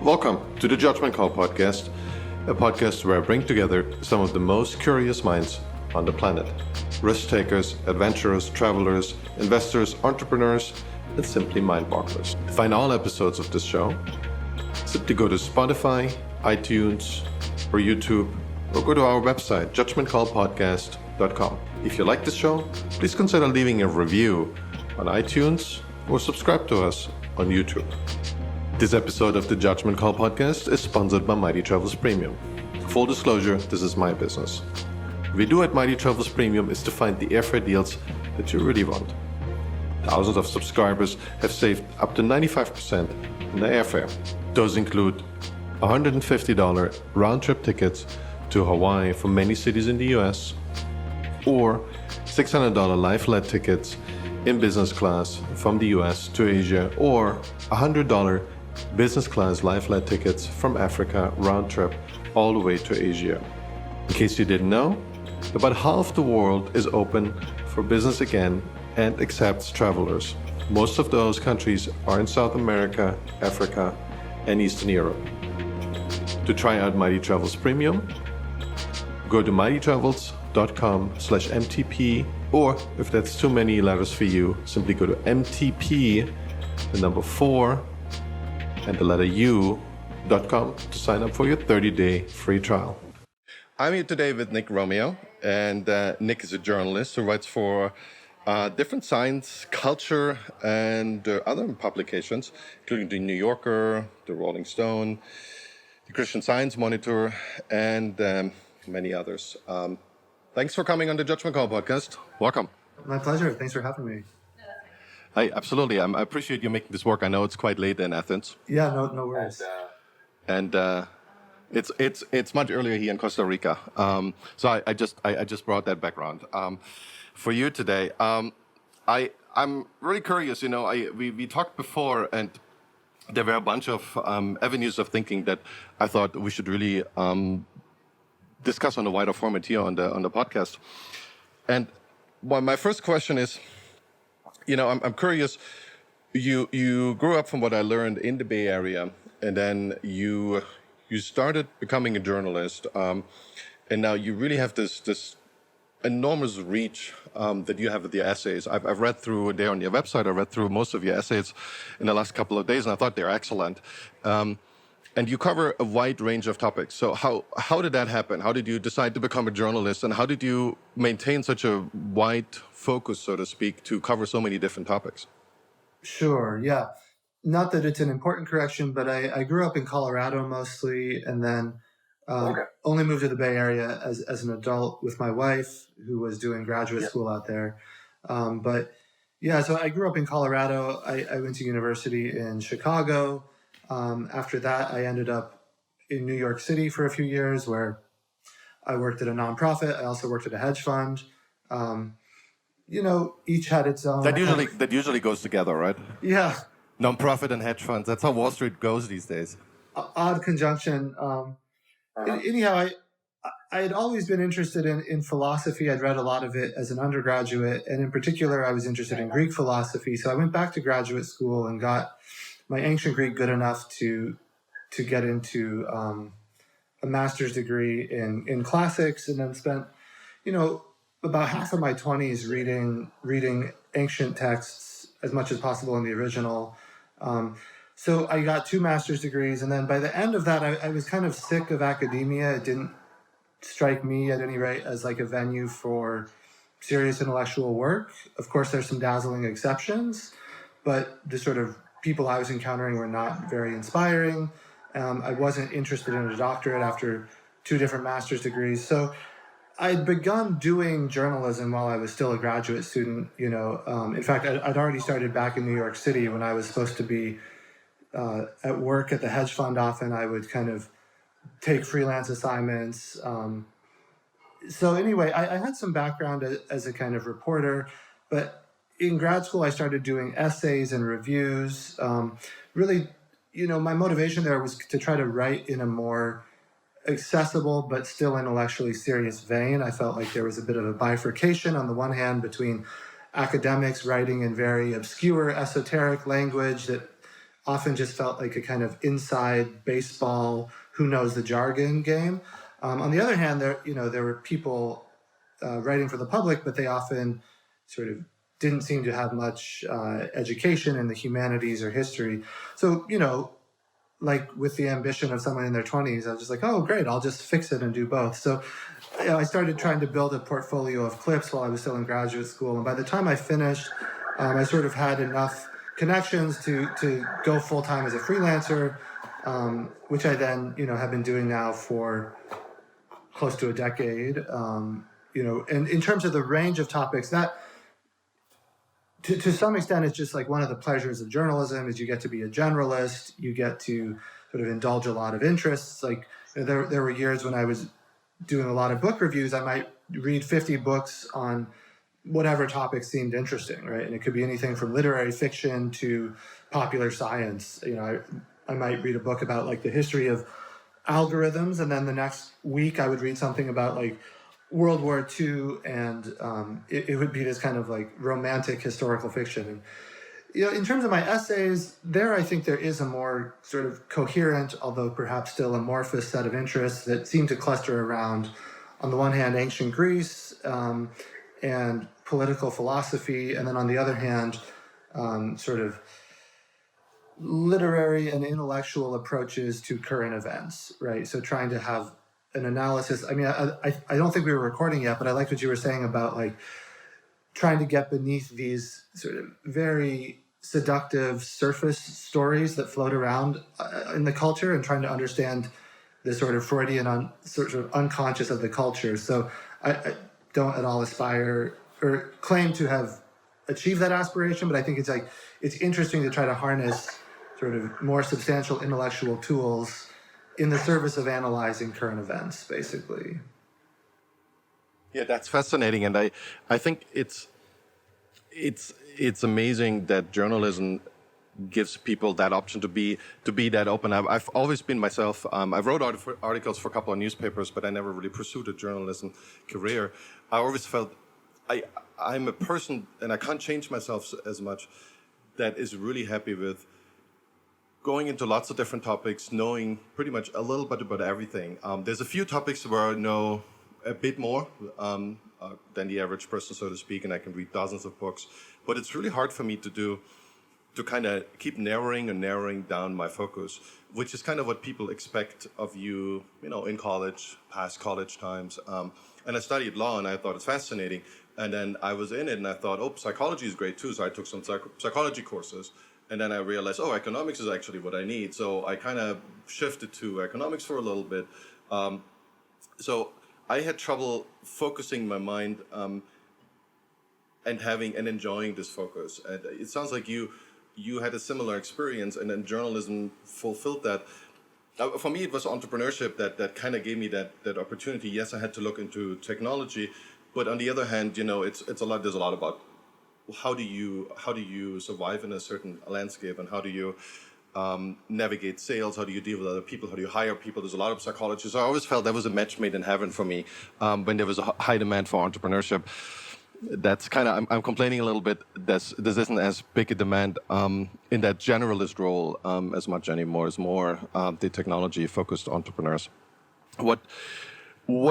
Welcome to the Judgment Call podcast, a podcast where I bring together some of the most curious minds on the planet. Risk takers, adventurers, travelers, investors, entrepreneurs, and simply mind-bogglers. To find all episodes of this show, simply go to Spotify, iTunes, or YouTube, or go to our website, judgmentcallpodcast.com. If you like this show, please consider leaving a review on iTunes or subscribe to us on YouTube. This episode of the Judgment Call podcast is sponsored by Mighty Travels Premium. Full disclosure, this is my business. What we do at Mighty Travels Premium is to find the airfare deals that you really want. Thousands of subscribers have saved up to 95% in their airfare. Those include $150 round-trip tickets to Hawaii from many cities in the US, or $600 lie-flat tickets in business class from the US to Asia, or $100 business class lie-flat tickets from Africa round-trip all the way to Asia. In case you didn't know, about half the world is open for business again and accepts travelers. Most of those countries are in South America, Africa, and Eastern Europe. To try out Mighty Travels Premium, go to mightytravels.com/MTP, or if that's too many letters for you, simply go to MTP, the number 4, and the letter U.com to sign up for your 30-day free trial. I'm here today with Nick Romeo, and Nick is a journalist who writes for different science, culture, and other publications, including the New Yorker, the Rolling Stone, the Christian Science Monitor, and many others. Thanks for coming on the Judgment Call podcast. Welcome. My pleasure. Thanks for having me. Hi, absolutely. I appreciate you making this work. I know it's quite late in Athens. Yeah, no worries. And it's much earlier here in Costa Rica. So I just brought that background for you today. I'm really curious. We talked before, and there were a bunch of avenues of thinking that I thought we should really discuss on a wider format here on the podcast. And my first question is, I'm curious. You grew up, from what I learned, in the Bay Area, and then you started becoming a journalist, and now you really have this enormous reach that you have with your essays. I've read through there on your website. I read through most of your essays in the last couple of days, and I thought they're excellent. And you cover a wide range of topics. So how did that happen? How did you decide to become a journalist? And how did you maintain such a wide focus, so to speak, to cover so many different topics? Sure, yeah. Not that it's an important correction, but I grew up in Colorado mostly, and then only moved to the Bay Area as an adult with my wife, who was doing graduate school out there. But yeah, so I grew up in Colorado. I went to university in Chicago. After that, I ended up in New York City for a few years, where I worked at a nonprofit. I also worked at a hedge fund. Each had its own. That usually goes together, right? Yeah. Nonprofit and hedge funds. That's how Wall Street goes these days. Odd conjunction. Anyhow, I had always been interested in philosophy. I'd read a lot of it as an undergraduate, and in particular, I was interested in Greek philosophy. So I went back to graduate school and got my ancient Greek good enough to get into a master's degree in classics, and then spent, about half of my 20s reading ancient texts as much as possible in the original. So I got 2 master's degrees, and then by the end of that, I was kind of sick of academia. It didn't strike me, at any rate, as like a venue for serious intellectual work. Of course, there's some dazzling exceptions, but the sort of people I was encountering were not very inspiring. I wasn't interested in a doctorate after 2 different master's degrees. So I'd begun doing journalism while I was still a graduate student. In fact, I'd already started back in New York City when I was supposed to be at work at the hedge fund. Often I would kind of take freelance assignments. So anyway, I had some background as a kind of reporter, but in grad school, I started doing essays and reviews. Really, my motivation there was to try to write in a more accessible but still intellectually serious vein. I felt like there was a bit of a bifurcation on the one hand between academics writing in very obscure, esoteric language that often just felt like a kind of inside baseball, who knows the jargon game. On the other hand, there were people writing for the public, but they often sort of didn't seem to have much education in the humanities or history. So, like with the ambition of someone in their 20s, I was just like, oh, great, I'll just fix it and do both. So I started trying to build a portfolio of clips while I was still in graduate school. And by the time I finished, I sort of had enough connections to go full-time as a freelancer, which I then, have been doing now for close to a decade. And in terms of the range of topics, that to some extent, it's just like one of the pleasures of journalism is you get to be a generalist. You get to sort of indulge a lot of interests. Like there were years when I was doing a lot of book reviews. I might read 50 books on whatever topic seemed interesting, right? And it could be anything from literary fiction to popular science. I might read a book about like the history of algorithms, and then the next week I would read something about like World War II, and it would be this kind of like romantic historical fiction. And in terms of my essays, I think there is a more sort of coherent, although perhaps still amorphous set of interests that seem to cluster around, on the one hand, ancient Greece and political philosophy, and then on the other hand, sort of literary and intellectual approaches to current events, right? So trying to have an analysis. I mean, I don't think we were recording yet, but I liked what you were saying about like trying to get beneath these sort of very seductive surface stories that float around in the culture, and trying to understand the sort of Freudian sort of unconscious of the culture. So I don't at all aspire or claim to have achieved that aspiration, but I think it's interesting to try to harness sort of more substantial intellectual tools in the service of analyzing current events, basically. Yeah, that's fascinating, and I think it's amazing that journalism gives people that option to be that open. I've always been myself. I've wrote articles for a couple of newspapers, but I never really pursued a journalism career. I always felt I'm a person, and I can't change myself as much, that is really happy with going into lots of different topics, knowing pretty much a little bit about everything. There's a few topics where I know a bit more than the average person, so to speak, and I can read dozens of books. But it's really hard for me to kind of keep narrowing down my focus, which is kind of what people expect of you, in college, past college times. And I studied law, and I thought it's fascinating. And then I was in it, and I thought, psychology is great too. So I took some psychology courses. And then I realized, economics is actually what I need. So I kind of shifted to economics for a little bit. So I had trouble focusing my mind and enjoying this focus. And it sounds like you had a similar experience, and then journalism fulfilled that. For me, it was entrepreneurship that kind of gave me that opportunity. Yes, I had to look into technology, but on the other hand, it's a lot. There's a lot about how do you survive in a certain landscape, and how do you navigate sales? How do you deal with other people? How do you hire people? There's a lot of psychology. So I always felt that was a match made in heaven for me when there was a high demand for entrepreneurship. That's kind of, I'm complaining a little bit. This isn't as big a demand in that generalist role as much anymore. It's more the technology-focused entrepreneurs. What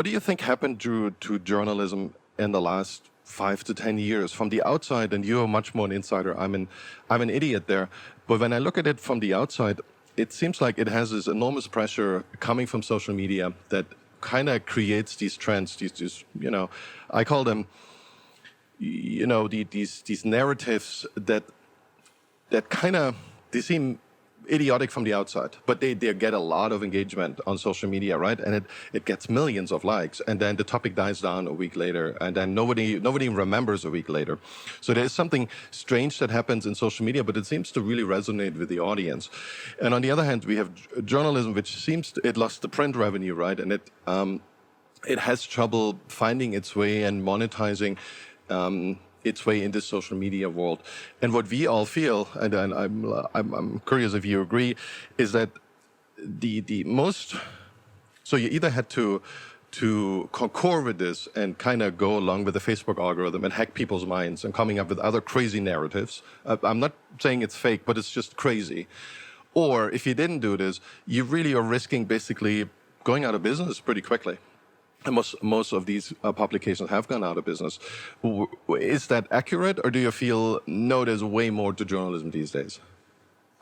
do you think happened to journalism in the last 5 to 10 years from the outside? And you're much more an insider. I'm an idiot there. But when I look at it from the outside, it seems like it has this enormous pressure coming from social media that kind of creates these trends. These I call them, these narratives that kind of, they seem idiotic from the outside, but they get a lot of engagement on social media, right? And it gets millions of likes, and then the topic dies down a week later, and then nobody remembers a week later. So there's something strange that happens in social media, but it seems to really resonate with the audience. And on the other hand, we have journalism, which seems it lost the print revenue, right? And it has trouble finding its way and monetizing its way in this social media world. And what we all feel, and I'm curious if you agree, is that the most, so you either had to concord with this and kind of go along with the Facebook algorithm and hack people's minds and coming up with other crazy narratives. I'm not saying it's fake, but it's just crazy. Or if you didn't do this, you really are risking basically going out of business pretty quickly. And most of these publications have gone out of business. Is that accurate, or do you feel no? There's way more to journalism these days.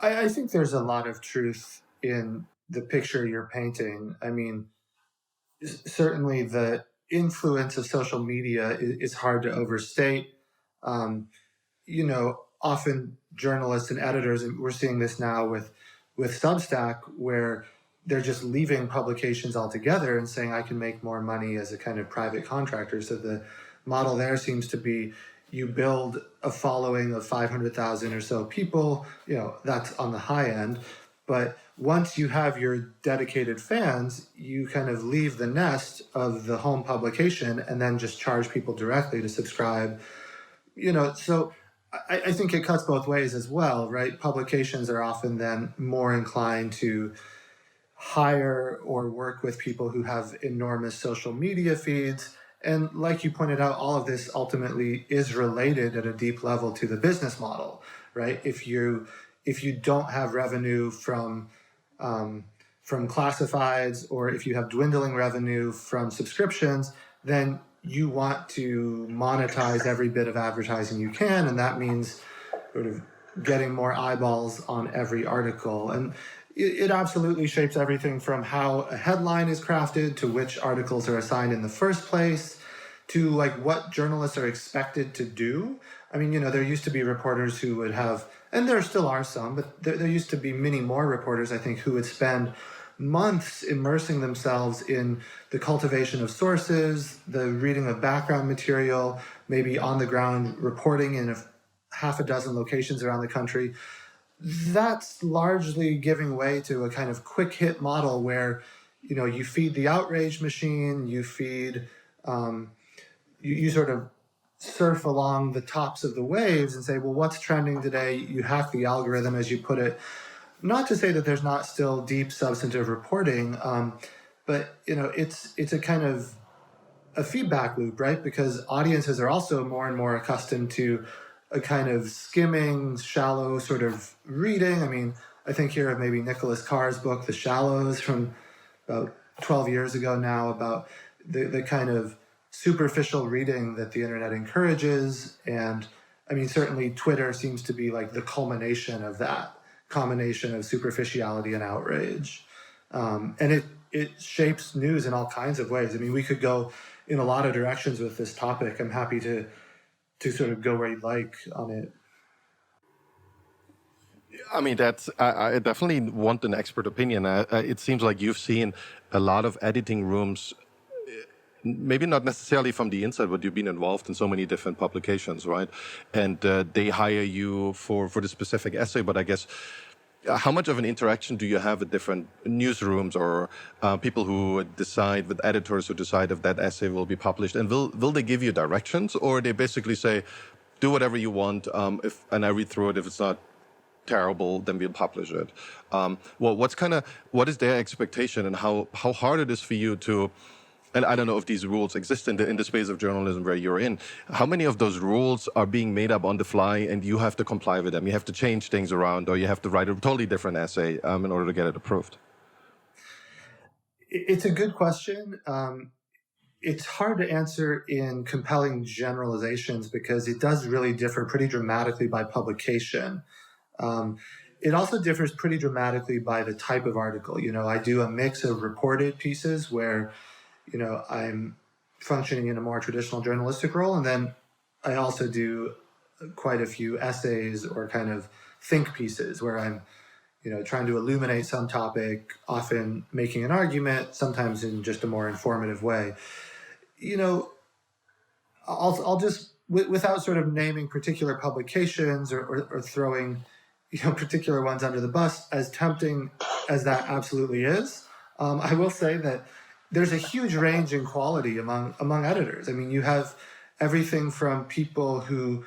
I think there's a lot of truth in the picture you're painting. I mean, certainly the influence of social media is hard to overstate. Um, often journalists and editors, and we're seeing this now with Substack, where they're just leaving publications altogether and saying, I can make more money as a kind of private contractor. So the model there seems to be you build a following of 500,000 or so people, that's on the high end. But once you have your dedicated fans, you kind of leave the nest of the home publication and then just charge people directly to subscribe. So I think it cuts both ways as well, right? Publications are often then more inclined to hire or work with people who have enormous social media feeds. And like you pointed out, all of this ultimately is related at a deep level to the business model, right? If you don't have revenue from classifieds, or if you have dwindling revenue from subscriptions, then you want to monetize every bit of advertising you can, and that means sort of getting more eyeballs on every article. And it absolutely shapes everything from how a headline is crafted, to which articles are assigned in the first place, to like what journalists are expected to do. I mean, there used to be reporters who would have, and there still are some, but there used to be many more reporters, I think, who would spend months immersing themselves in the cultivation of sources, the reading of background material, maybe on the ground reporting in half a dozen locations around the country. That's largely giving way to a kind of quick hit model where, you feed the outrage machine, you feed, you sort of surf along the tops of the waves and say, well, what's trending today? You hack the algorithm, as you put it. Not to say that there's not still deep substantive reporting, but it's a kind of a feedback loop, right? Because audiences are also more and more accustomed to a kind of skimming, shallow sort of reading. I mean, I think here of maybe Nicholas Carr's book, The Shallows, from about 12 years ago now, about the kind of superficial reading that the internet encourages. And I mean, certainly Twitter seems to be like the culmination of that combination of superficiality and outrage. And it shapes news in all kinds of ways. I mean, we could go in a lot of directions with this topic. I'm happy to sort of go where you'd like on it. I mean, I definitely want an expert opinion. It seems like you've seen a lot of editing rooms, maybe not necessarily from the inside, but you've been involved in so many different publications, right? And they hire you for the specific essay, but I guess how much of an interaction do you have with different newsrooms or people who decide, with editors who decide if that essay will be published? And will they give you directions, or they basically say, do whatever you want, and I read through it, if it's not terrible, then we'll publish it? What is their expectation, and how hard it is for you to, and I don't know if these rules exist in the space of journalism where you're in. How many of those rules are being made up on the fly, and you have to comply with them? You have to change things around, or you have to write a totally different essay in order to get it approved? It's a good question. It's hard to answer in compelling generalizations because it does really differ pretty dramatically by publication. It also differs pretty dramatically by the type of article. I do a mix of reported pieces where I'm functioning in a more traditional journalistic role. And then I also do quite a few essays or kind of think pieces where I'm, trying to illuminate some topic, often making an argument, sometimes in just a more informative way. I'll just, without sort of naming particular publications or throwing, particular ones under the bus, as tempting as that absolutely is, I will say that there's a huge range in quality among editors. I mean, you have everything from people who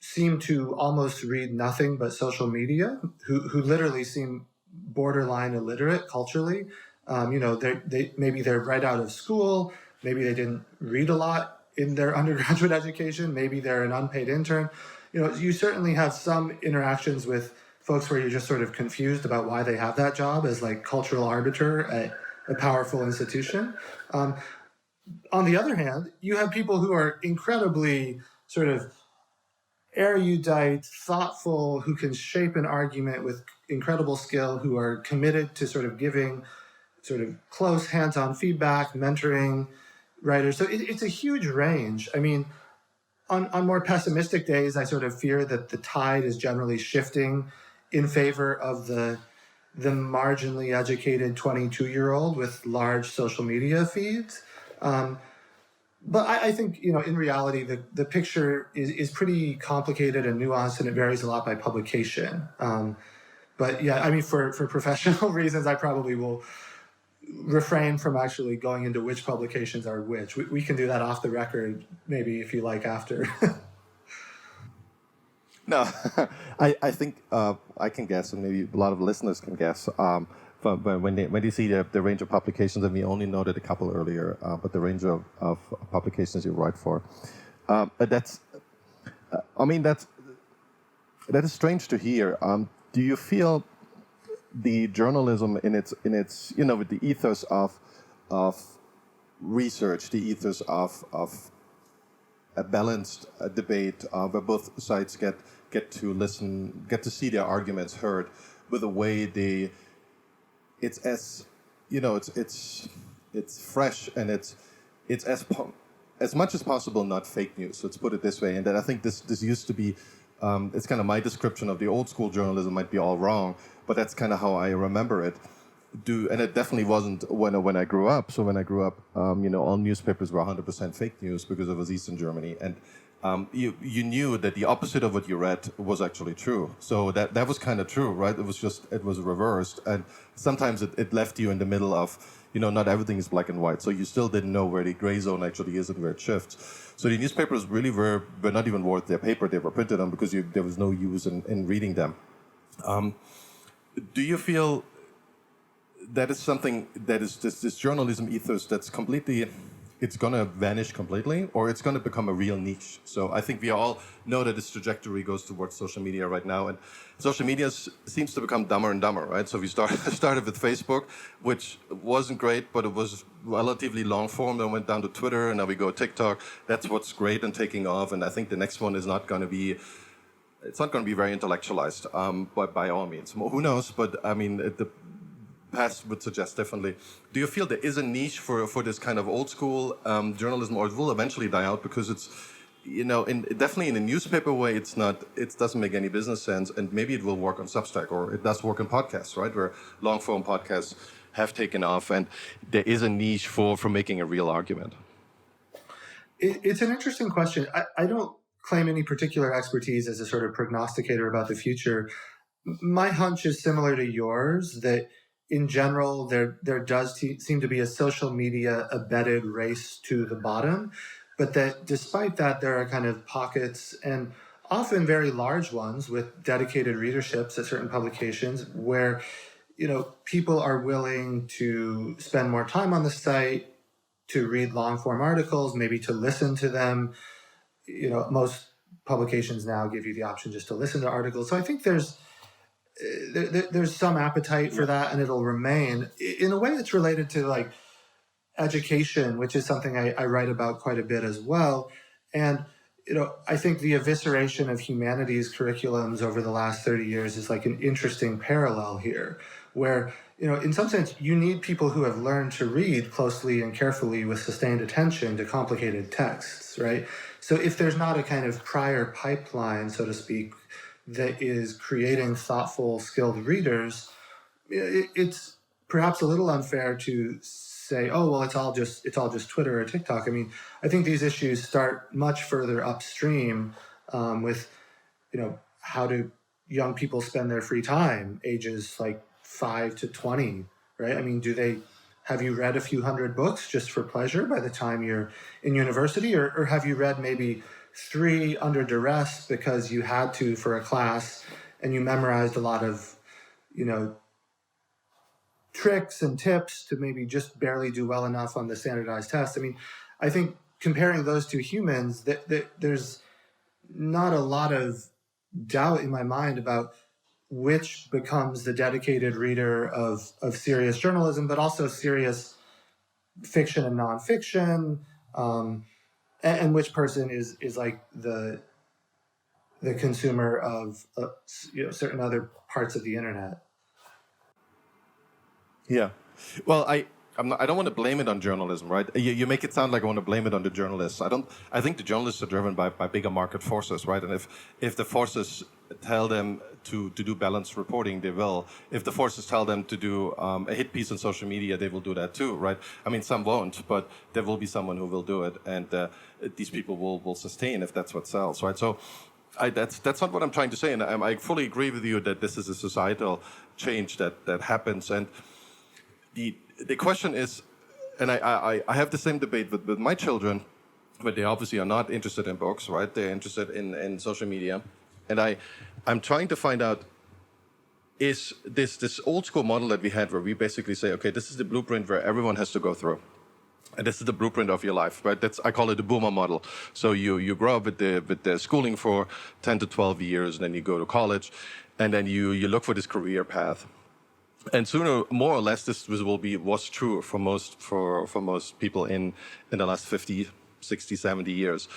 seem to almost read nothing but social media, who literally seem borderline illiterate culturally. Maybe they're right out of school, maybe they didn't read a lot in their undergraduate education, maybe they're an unpaid intern. You certainly have some interactions with folks where you're just sort of confused about why they have that job as like cultural arbiter at a powerful institution. On the other hand, you have people who are incredibly sort of erudite, thoughtful, who can shape an argument with incredible skill, who are committed to sort of giving sort of close hands-on feedback, mentoring writers. So it's a huge range. I mean, on more pessimistic days, I sort of fear that the tide is generally shifting in favor of the marginally educated 22-year-old with large social media feeds. But I think, in reality, the picture is pretty complicated and nuanced, and it varies a lot by publication. But yeah, I mean, for professional reasons, I probably will refrain from actually going into which publications are which. We can do that off the record, maybe, if you like, after. No, I think I can guess, and maybe a lot of listeners can guess. But when they see the range of publications, and we only noted a couple earlier, but the range of publications you write for, that is strange to hear. Do you feel the journalism in its with the ethos of research, the ethos of a balanced debate where both sides get to listen, get to see their arguments heard, with the way it's as it's fresh, and it's as much as possible not fake news. Let's put it this way. And then I think this used to be it's kind of my description of the old school journalism, might be all wrong, but that's kind of how I remember it. And it definitely wasn't when I grew up. So when I grew up, all newspapers were 100% fake news because it was Eastern Germany, and you knew that the opposite of what you read was actually true. So that was kind of true, right? It was reversed, and sometimes it left you in the middle of, not everything is black and white. So you still didn't know where the gray zone actually is and where it shifts. So the newspapers really were not even worth their paper they were printed on, because there was no use in reading them. Do you feel that is something that is this journalism ethos that's it's going to vanish completely, or it's going to become a real niche? So I think we all know that this trajectory goes towards social media right now, and social media seems to become dumber and dumber, right? So we started with Facebook, which wasn't great, but it was relatively long form. Then went down to Twitter, and now we go TikTok. That's what's great and taking off, and I think the next one is not going to be. It's not going to be very intellectualized, by all means. Well, who knows? But I mean, the past would suggest differently. Do you feel there is a niche for this kind of old school journalism, or it will eventually die out because it's, definitely in a newspaper way, it doesn't make any business sense, and maybe it will work on Substack, or it does work in podcasts, right, where long form podcasts have taken off, and there is a niche for making a real argument. It's an interesting question. I don't claim any particular expertise as a sort of prognosticator about the future. My hunch is similar to yours, that in general, there does seem to be a social media embedded race to the bottom, but that despite that, there are kind of pockets, and often very large ones, with dedicated readerships at certain publications, where people are willing to spend more time on the site, to read long form articles, maybe to listen to them. Most publications now give you the option just to listen to articles. So I think there's some appetite for that, and it'll remain in a way that's related to like education, which is something I write about quite a bit as well. And I think the evisceration of humanities curriculums over the last 30 years is like an interesting parallel here, where in some sense you need people who have learned to read closely and carefully with sustained attention to complicated texts, right? So if there's not a kind of prior pipeline, so to speak, that is creating thoughtful, skilled readers, it's perhaps a little unfair to say, oh, well, it's all just Twitter or TikTok. I mean, I think these issues start much further upstream with, how do young people spend their free time, ages like 5 to 20, right? I mean, have you read a few hundred books just for pleasure by the time you're in university, or have you read maybe 3 under duress because you had to for a class, and you memorized a lot of, tricks and tips to maybe just barely do well enough on the standardized test? I mean, I think comparing those two humans, there's not a lot of doubt in my mind about which becomes the dedicated reader of serious journalism, but also serious fiction and nonfiction, and which person is like the consumer of certain other parts of the internet. Yeah. Well, I don't want to blame it on journalism, right? You make it sound like I want to blame it on the journalists. I don't. I think the journalists are driven by bigger market forces, right? And if the forces tell them to do balanced reporting, they will. If the forces tell them to do a hit piece on social media, they will do that too, right? I mean, some won't, but there will be someone who will do it, and these people will sustain if that's what sells, right? So. That's not what I'm trying to say, and I fully agree with you that this is a societal change that happens. And the question is, and I have the same debate with my children, but they obviously are not interested in books, right? They're interested in social media, and I'm trying to find out, is this old school model that we had, where we basically say, okay, this is the blueprint where everyone has to go through. And this is the blueprint of your life, right? I call it the boomer model. So you grow up with the schooling for 10 to 12 years, and then you go to college, and then you look for this career path. And sooner, more or less, this was true for most people in the last 50, 60, 70 years.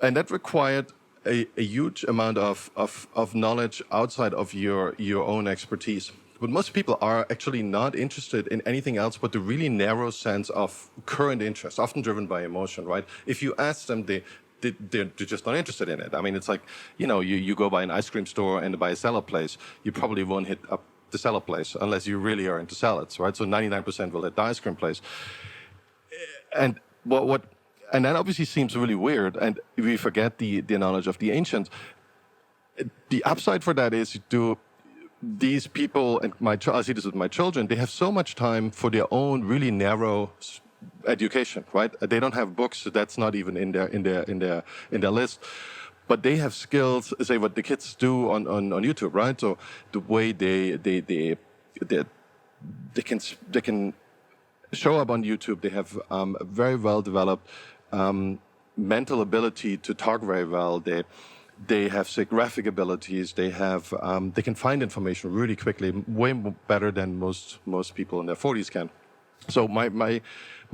And that required a huge amount of knowledge outside of your own expertise. But most people are actually not interested in anything else but the really narrow sense of current interest, often driven by emotion, right? If you ask them, they're just not interested in it. I mean, it's like, you go by an ice cream store and buy a salad place, you probably won't hit up the salad place unless you really are into salads, right? So 99% will hit the ice cream place. And and that obviously seems really weird, and we forget the knowledge of the ancients. The upside for that is, these people, and I see this with my children, they have so much time for their own really narrow education, right? They don't have books, so that's not even in their list. But they have skills, say what the kids do on YouTube, right? So the way they can show up on YouTube, they have a very well developed mental ability to talk very well. They have say graphic abilities. They can find information really quickly, way better than most people in their 40s can. So my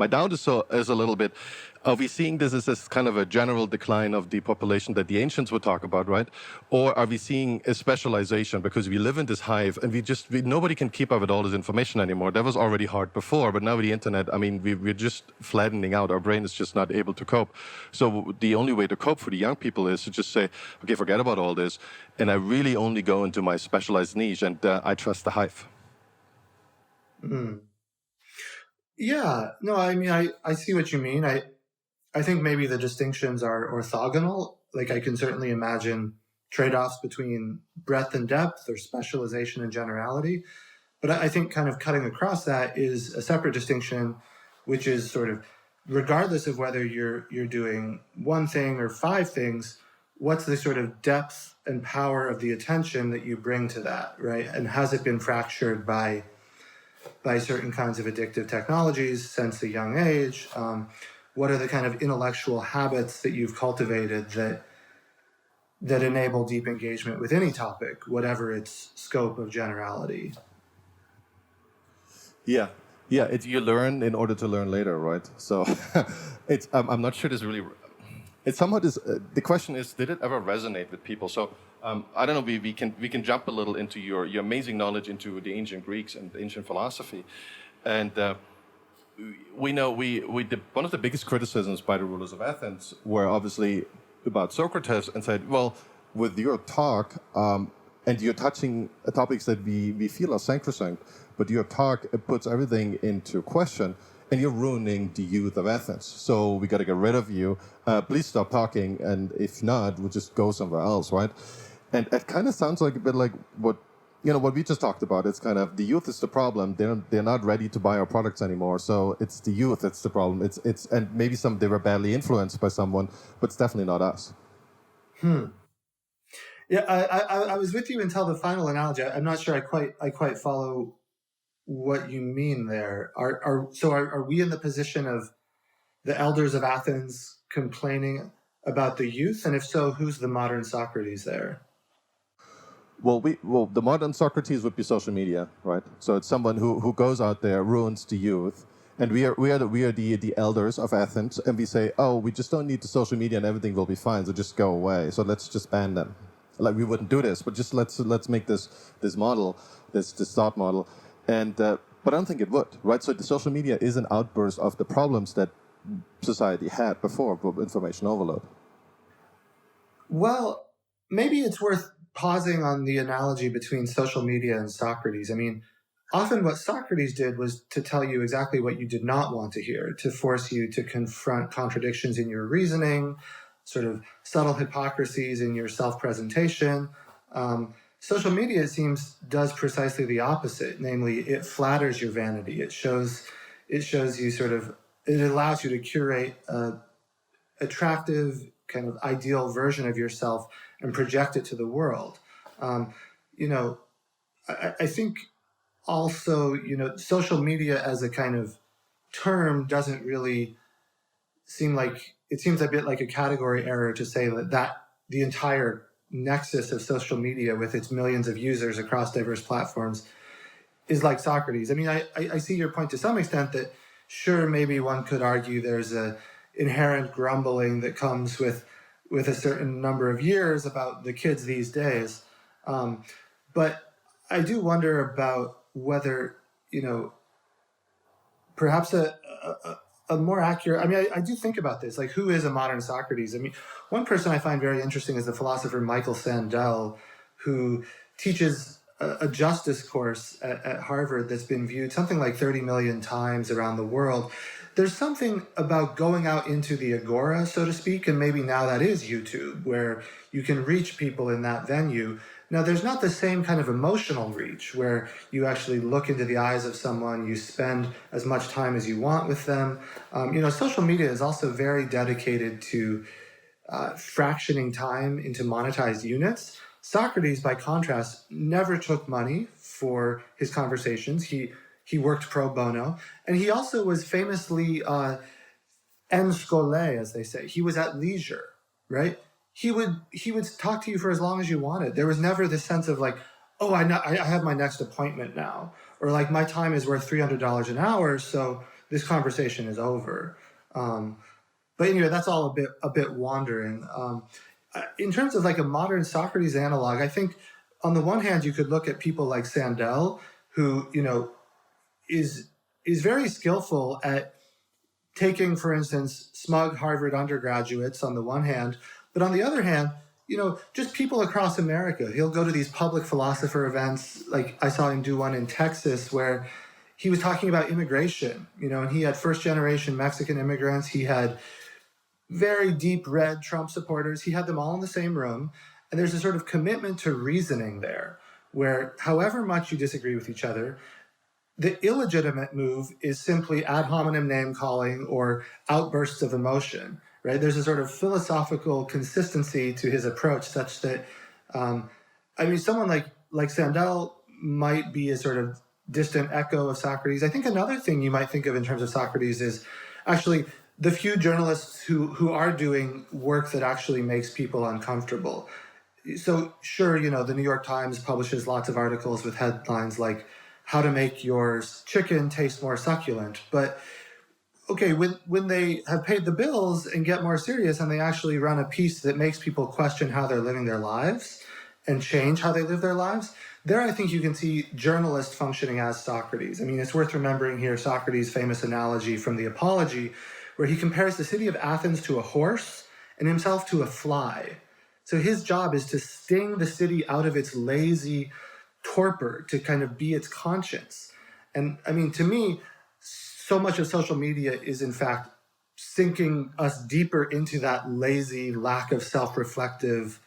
doubt is a little bit, are we seeing this as kind of a general decline of the population that the ancients would talk about, right? Or are we seeing a specialization because we live in this hive and nobody can keep up with all this information anymore? That was already hard before, but now with the internet, I mean, we're just flattening out. Our brain is just not able to cope. So the only way to cope for the young people is to just say, okay, forget about all this, and I really only go into my specialized niche, and I trust the hive. Mm. Yeah, no, I mean, I see what you mean. I think maybe the distinctions are orthogonal. Like, I can certainly imagine trade-offs between breadth and depth, or specialization and generality. But I think kind of cutting across that is a separate distinction, which is sort of, regardless of whether you're doing one thing or five things, what's the sort of depth and power of the attention that you bring to that, right? And has it been fractured by certain kinds of addictive technologies since a young age? What are the kind of intellectual habits that you've cultivated that enable deep engagement with any topic, whatever its scope of generality? Yeah, you learn in order to learn later, right? So I'm not sure this really. It's somewhat the question is, did it ever resonate with people? So I don't know. We can jump a little into your amazing knowledge into the ancient Greeks and ancient philosophy, and we know we did one of the biggest criticisms by the rulers of Athens were obviously about Socrates, and said, well, with your talk and you're touching topics that we feel are sacrosanct, but your talk puts everything into question. And you're ruining the youth of Athens. So we got to get rid of you. Please stop talking. And if not, we'll just go somewhere else, right? And it kind of sounds like a bit like what we just talked about. It's kind of the youth is the problem. They're not ready to buy our products anymore. So it's the youth that's the problem. And maybe they were badly influenced by someone, but it's definitely not us. Yeah, I was with you until the final analogy. I'm not sure I quite follow what you mean there. Are we in the position of the elders of Athens complaining about the youth? And if so, who's the modern Socrates there? Well, the modern Socrates would be social media, right? So it's someone who goes out there, ruins the youth, and we are the elders of Athens, and we say, oh, we just don't need the social media, and everything will be fine. So just go away. So let's just ban them. Like, we wouldn't do this, but just let's make this model, this thought model, and but I don't think it would, right? So the social media is an outburst of the problems that society had before information overload. Well, maybe it's worth pausing on the analogy between social media and Socrates. I mean, often what Socrates did was to tell you exactly what you did not want to hear, to force you to confront contradictions in your reasoning, sort of subtle hypocrisies in your self-presentation. Social media, it seems, does precisely the opposite. Namely, it flatters your vanity. It shows you it allows you to curate a attractive, kind of ideal version of yourself and project it to the world. I think also, social media as a kind of term doesn't really it seems a bit like a category error to say that the entire nexus of social media with its millions of users across diverse platforms is like Socrates. I mean, I see your point to some extent that sure, maybe one could argue there's a inherent grumbling that comes with a certain number of years about the kids these days. But I do wonder about whether, perhaps a more accurate, I mean, I do think about this, like, who is a modern Socrates? I mean, one person I find very interesting is the philosopher Michael Sandel, who teaches a justice course at Harvard that's been viewed something like 30 million times around the world. There's something about going out into the agora, so to speak, and maybe now that is YouTube, where you can reach people in that venue. Now, there's not the same kind of emotional reach where you actually look into the eyes of someone, you spend as much time as you want with them. Social media is also very dedicated to fractioning time into monetized units. Socrates, by contrast, never took money for his conversations. He worked pro bono, and he also was famously en scole, as they say. He was at leisure, right? He would talk to you for as long as you wanted. There was never this sense of like, oh, I have my next appointment now, or like my time is worth $300 an hour, so this conversation is over. But anyway, that's all a bit wandering. In terms of like a modern Socrates analog, I think on the one hand you could look at people like Sandel, who is very skillful at taking, for instance, smug Harvard undergraduates on the one hand, but on the other hand, just people across America. He'll go to these public philosopher events, like I saw him do one in Texas where he was talking about immigration, and he had first-generation Mexican immigrants. He had very deep red Trump supporters. He had them all in the same room. And there's a sort of commitment to reasoning there, where however much you disagree with each other, the illegitimate move is simply ad hominem name calling or outbursts of emotion, right? There's a sort of philosophical consistency to his approach such that, someone like Sandel might be a sort of distant echo of Socrates. I think another thing you might think of in terms of Socrates is actually the few journalists who are doing work that actually makes people uncomfortable. So sure, the New York Times publishes lots of articles with headlines like how to make your chicken taste more succulent. But okay, when they have paid the bills and get more serious and they actually run a piece that makes people question how they're living their lives and change how they live their lives, there I think you can see journalists functioning as Socrates. I mean, it's worth remembering here Socrates' famous analogy from the Apology, where he compares the city of Athens to a horse and himself to a fly. So his job is to sting the city out of its lazy torpor, to kind of be its conscience. And I mean, to me, so much of social media is in fact sinking us deeper into that lazy lack of self-reflective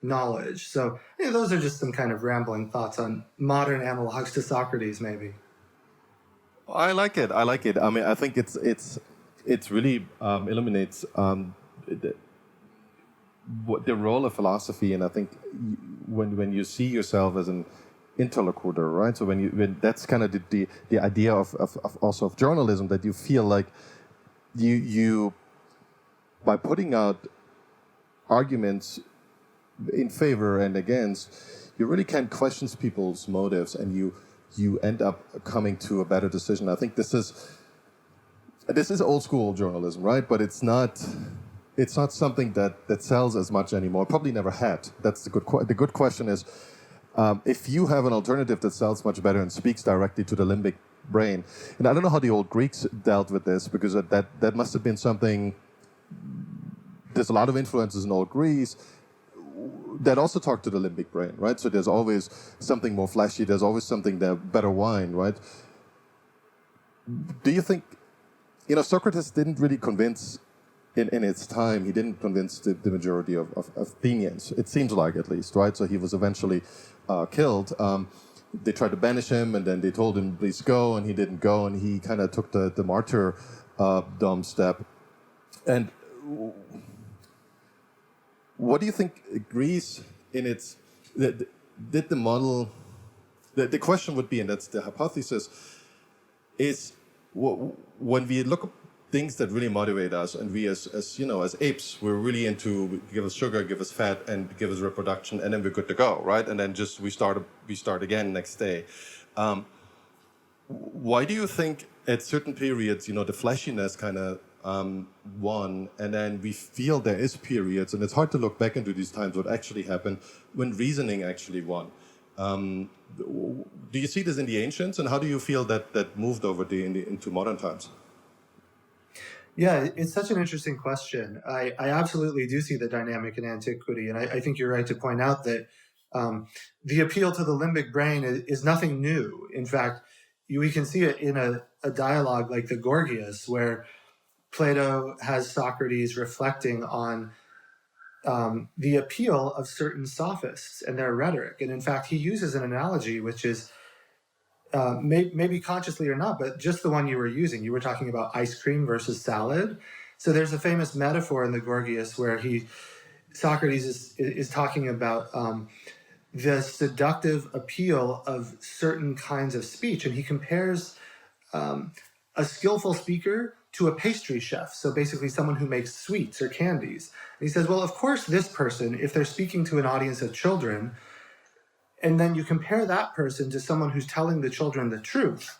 knowledge. So those are just some kind of rambling thoughts on modern analogs to Socrates, maybe. I like it. I mean, I think it's really illuminates the role of philosophy, and I think when you see yourself as an interlocutor, right? So when that's kind of the idea of also of journalism, that you feel like you by putting out arguments in favor and against, you really can't question people's motives, and you end up coming to a better decision. I think this is old school journalism, right? But it's not something that sells as much anymore. Probably never had. That's the good question is, if you have an alternative that sells much better and speaks directly to the limbic brain, and I don't know how the old Greeks dealt with this, because that must have been something. There's a lot of influences in old Greece that also talk to the limbic brain, right? So there's always something more flashy. There's always something that better wine, right? Do you think, Socrates didn't really convince in its time, he didn't convince the majority of Athenians, it seems like, at least, right? So he was eventually killed. They tried to banish him, and then they told him, please go, and he didn't go, and he kind of took the martyrdom step. And what do you think Greece did the model, the question would be, and that's the hypothesis, is when we look at things that really motivate us, and we as apes, we're really into give us sugar, give us fat, and give us reproduction, and then we're good to go, right? And then just we start again next day. Why do you think at certain periods, the fleshiness kind of won, and then we feel there is periods, and it's hard to look back into these times what actually happened when reasoning actually won? Do you see this in the ancients, and how do you feel that moved over into modern times? Yeah, it's such an interesting question. I absolutely do see the dynamic in antiquity, and I think you're right to point out that the appeal to the limbic brain is nothing new. In fact, we can see it in a dialogue like the Gorgias, where Plato has Socrates reflecting on the appeal of certain sophists and their rhetoric. And in fact, he uses an analogy which is maybe consciously or not, but just the one you were using. You were talking about ice cream versus salad. So there's a famous metaphor in the Gorgias where Socrates is talking about the seductive appeal of certain kinds of speech, and he compares a skillful speaker to a pastry chef, so basically someone who makes sweets or candies. And he says, well, of course, this person, if they're speaking to an audience of children, and then you compare that person to someone who's telling the children the truth,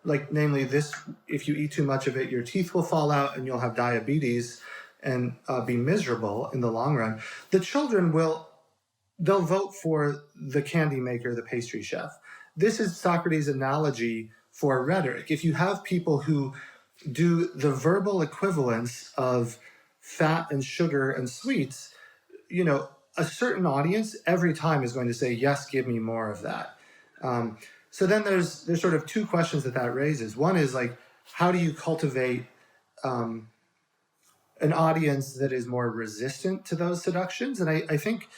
like namely this, if you eat too much of it, your teeth will fall out and you'll have diabetes and be miserable in the long run. The children they'll vote for the candy maker, the pastry chef. This is Socrates' analogy for rhetoric. If you have people who do the verbal equivalence of fat and sugar and sweets, a certain audience every time is going to say, yes, give me more of that. So then there's sort of two questions that raises. One is like, how do you cultivate an audience that is more resistant to those seductions? And I think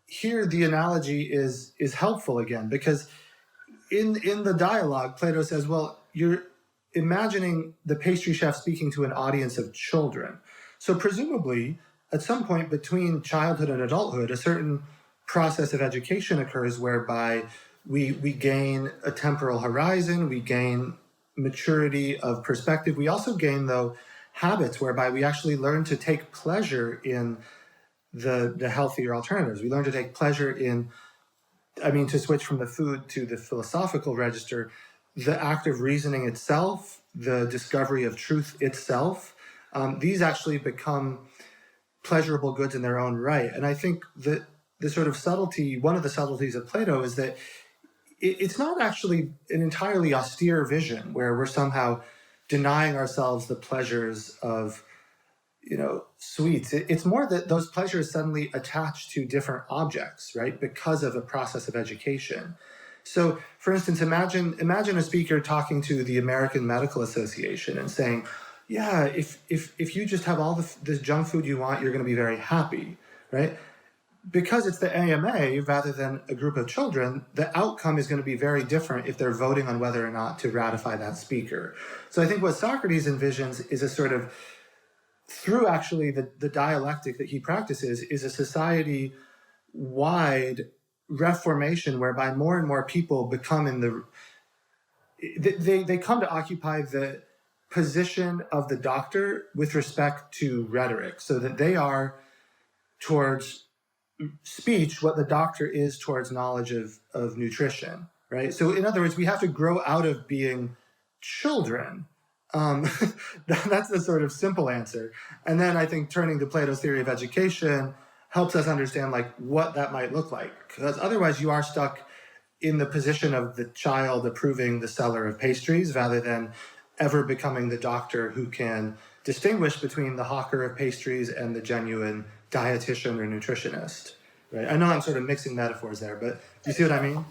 here the analogy is helpful again, because in the dialogue, Plato says, well, you're imagining the pastry chef speaking to an audience of children. So presumably, at some point between childhood and adulthood, a certain process of education occurs whereby we gain a temporal horizon, we gain maturity of perspective. We also gain, though, habits whereby we actually learn to take pleasure in the healthier alternatives. We learn to take pleasure in, to switch from the food to the philosophical register, the act of reasoning itself, the discovery of truth itself, these actually become pleasurable goods in their own right. And I think that the sort of subtlety, one of the subtleties of Plato is that it's not actually an entirely austere vision where we're somehow denying ourselves the pleasures of, sweets. It's more that those pleasures suddenly attach to different objects, right? Because of a process of education. So, for instance, imagine a speaker talking to the American Medical Association and saying, yeah, if you just have all this junk food you want, you're going to be very happy, right? Because it's the AMA rather than a group of children, the outcome is going to be very different if they're voting on whether or not to ratify that speaker. So I think what Socrates envisions is a sort of, through actually the dialectic that he practices, is a society-wide reformation whereby more and more people become they come to occupy the position of the doctor with respect to rhetoric, so that they are towards speech what the doctor is towards knowledge of nutrition, right? So in other words, we have to grow out of being children. Um, that's the sort of simple answer. And then I think turning to Plato's theory of education helps us understand like what that might look like. Because otherwise you are stuck in the position of the child approving the seller of pastries rather than ever becoming the doctor who can distinguish between the hawker of pastries and the genuine dietitian or nutritionist. Right? I know I'm sort of mixing metaphors there, but do you see what I mean?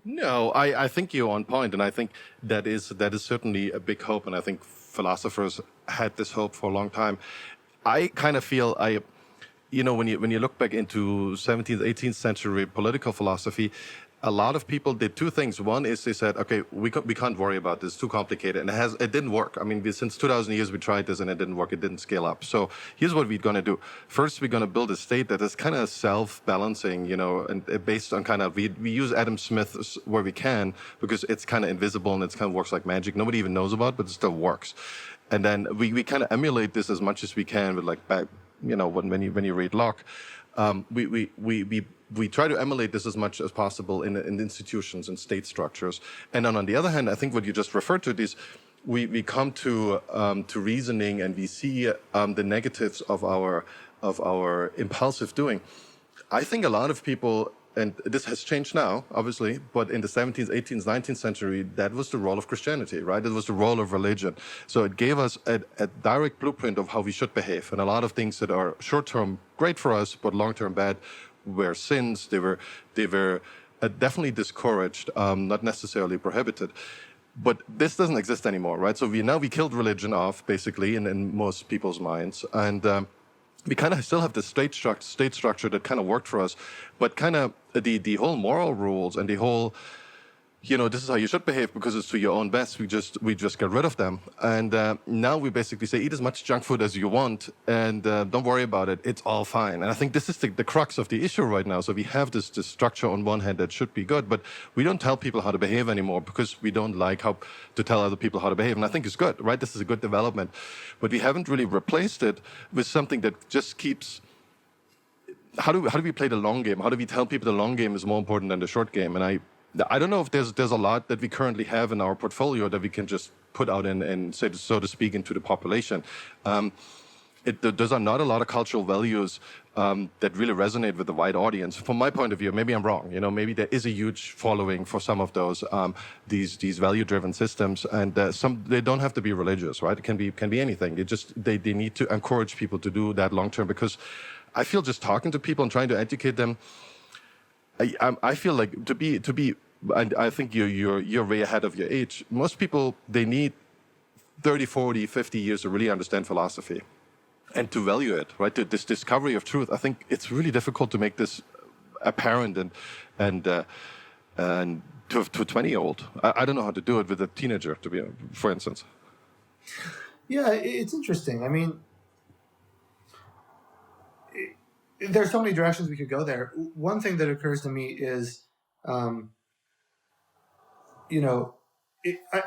No, I think you're on point, and I think that is certainly a big hope, and I think philosophers had this hope for a long time. I kind of feel when you look back into 17th, 18th century political philosophy, a lot of people did two things. One is they said, okay, we can't worry about this; it's too complicated, and it didn't work. I mean, since 2,000 years we tried this and it didn't work; it didn't scale up. So here's what we're going to do. First, we're going to build a state that is kind of self-balancing, and based on kind of we use Adam Smith where we can because it's kind of invisible and it kind of works like magic. Nobody even knows about, it, but it still works. And then we kind of emulate this as much as we can with like back, when you read Locke, we try to emulate this as much as possible in institutions and state structures. And then on the other hand, I think what you just referred to, we come to reasoning and we see the negatives of our impulsive doing. I think a lot of people, and this has changed now, obviously, but in the 17th, 18th, 19th century, that was the role of Christianity, right? It was the role of religion. So it gave us a direct blueprint of how we should behave. And a lot of things that are short-term great for us, but long-term bad, were sins. They were definitely discouraged, not necessarily prohibited. But this doesn't exist anymore, right? So we killed religion off, basically, in most people's minds. And we kind of still have the state structure that kind of worked for us, but kind of the whole moral rules and the whole, this is how you should behave because it's to your own best. We just get rid of them, and now we basically say eat as much junk food as you want, and don't worry about it. It's all fine. And I think this is the crux of the issue right now. So we have this structure on one hand that should be good, but we don't tell people how to behave anymore because we don't like how to tell other people how to behave. And I think it's good, right? This is a good development, but we haven't really replaced it with something that just keeps. How do we play the long game? How do we tell people the long game is more important than the short game? And I don't know if there's a lot that we currently have in our portfolio that we can just put out and say, so to speak, into the population. Those are not a lot of cultural values that really resonate with the wide audience. From my point of view, maybe I'm wrong. Maybe there is a huge following for some of those these value-driven systems, and they don't have to be religious, right? It can be anything. They need to encourage people to do that long term, because I feel just talking to people and trying to educate them. I feel like to be. And I think you're way ahead of your age. Most people, they need 30, 40, 50 years to really understand philosophy and to value it, right? This discovery of truth. I think it's really difficult to make this apparent and to a 20-year-old. I don't know how to do it with a teenager, for instance. Yeah, it's interesting. I mean, there's so many directions we could go there. One thing that occurs to me is, I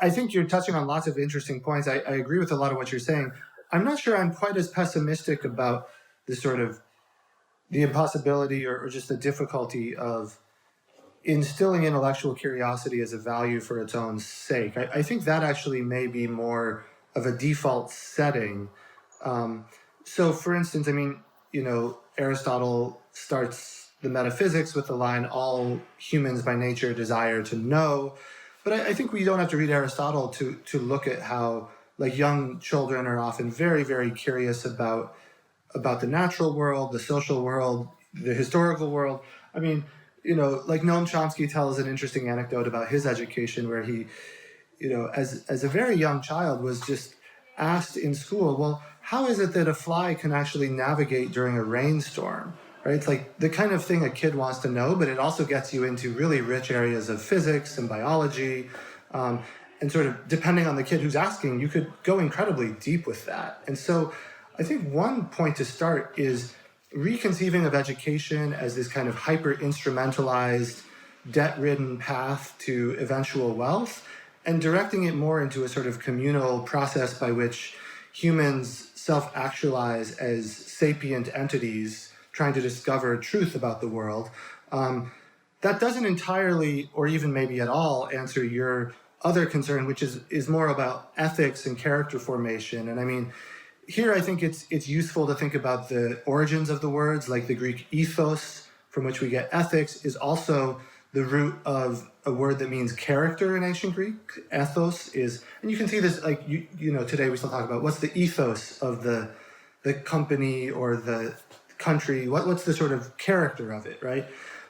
think you're touching on lots of interesting points. I agree with a lot of what you're saying. I'm not sure I'm quite as pessimistic about the sort of the impossibility or just the difficulty of instilling intellectual curiosity as a value for its own sake. I think that actually may be more of a default setting. So, for instance, Aristotle starts the metaphysics with the line, all humans by nature desire to know. But I think we don't have to read Aristotle to look at how young children are often very, very curious about the natural world, the social world, the historical world. I mean, Noam Chomsky tells an interesting anecdote about his education where he, as a very young child was just asked in school, well, how is it that a fly can actually navigate during a rainstorm? Right? It's like the kind of thing a kid wants to know, but it also gets you into really rich areas of physics and biology. And sort of depending on the kid who's asking, you could go incredibly deep with that. And so I think one point to start is reconceiving of education as this kind of hyper-instrumentalized, debt-ridden path to eventual wealth, and directing it more into a sort of communal process by which humans self-actualize as sapient entities trying to discover truth about the world. That doesn't entirely, or even maybe at all, answer your other concern, which is more about ethics and character formation. And I mean, here I think it's useful to think about the origins of the words, like the Greek ethos, from which we get ethics, is also the root of a word that means character in ancient Greek. Ethos is, and you can see this, like, you know, today we still talk about what's the ethos of the company or the country, what's the sort of character of it, right?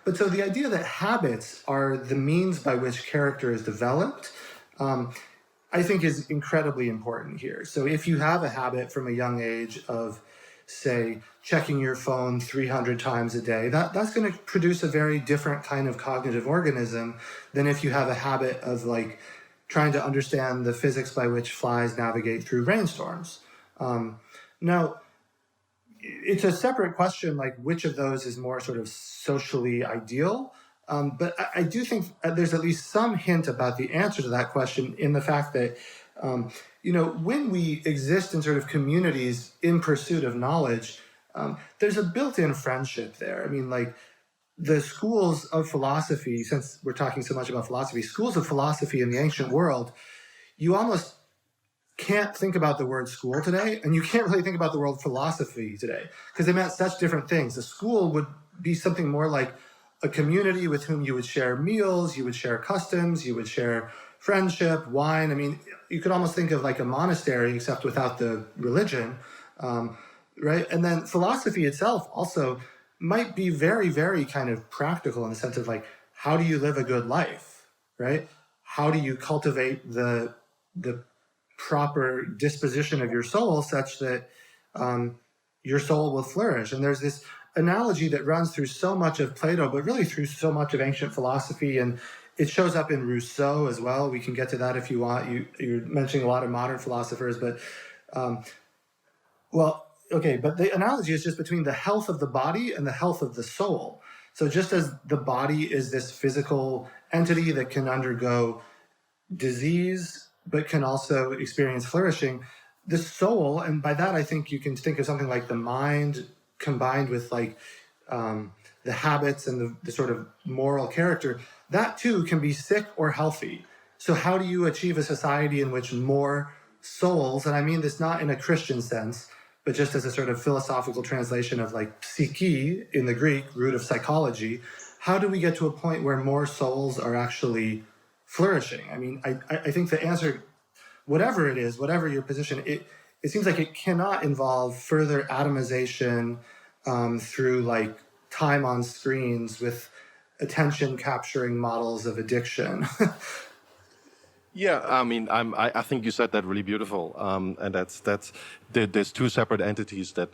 But so the idea that habits are the means by which character is developed, I think is incredibly important here. So if you have a habit from a young age of, say, checking your phone 300 times a day, that's going to produce a very different kind of cognitive organism than if you have a habit of, like, trying to understand the physics by which flies navigate through rainstorms. Now, it's a separate question, like which of those is more sort of socially ideal. But I do think there's at least some hint about the answer to that question in the fact that, you know, when we exist in sort of communities in pursuit of knowledge, there's a built-in friendship there. I mean, like, the schools of philosophy, since we're talking so much about philosophy, schools of philosophy in the ancient world, you almost can't think about the word school today, and you can't really think about the word philosophy today, because they meant such different things. A school would be something more like a community with whom you would share meals, you would share customs, you would share friendship, wine. I mean, you could almost think of like a monastery, except without the religion, right? And then philosophy itself also might be very, very kind of practical in the sense of, like, how do you live a good life, right? How do you cultivate the proper disposition of your soul such that your soul will flourish? And there's this analogy that runs through so much of Plato, but really through so much of ancient philosophy, and it shows up in Rousseau as well. We can get to that if you want. You're mentioning a lot of modern philosophers, but but the analogy is just between the health of the body and the health of the soul. So just as the body is this physical entity that can undergo disease, but can also experience flourishing, the soul, and by that I think you can think of something like the mind combined with, like, the habits and the sort of moral character, that too can be sick or healthy. So how do you achieve a society in which more souls, and I mean this not in a Christian sense, but just as a sort of philosophical translation of, like, psyche in the Greek, root of psychology, how do we get to a point where more souls are actually flourishing? I mean, I think the answer, whatever it is, whatever your position, it seems like it cannot involve further atomization through, like, time on screens with attention capturing models of addiction. Yeah, I mean, I think you said that really beautiful, and there's two separate entities that,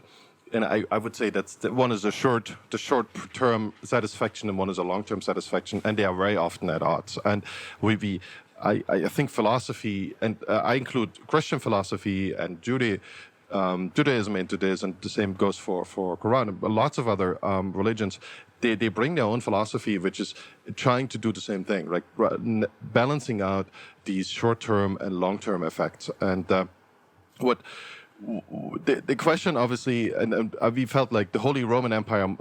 and I would say one is the short term satisfaction and one is a long term satisfaction, and they are very often at odds. And I think philosophy, and I include Christian philosophy and Judaism into this, and the same goes for Quran and lots of other religions. They bring their own philosophy, which is trying to do the same thing, like balancing out these short-term and long-term effects. And the question, obviously, and we felt like the Holy Roman Empire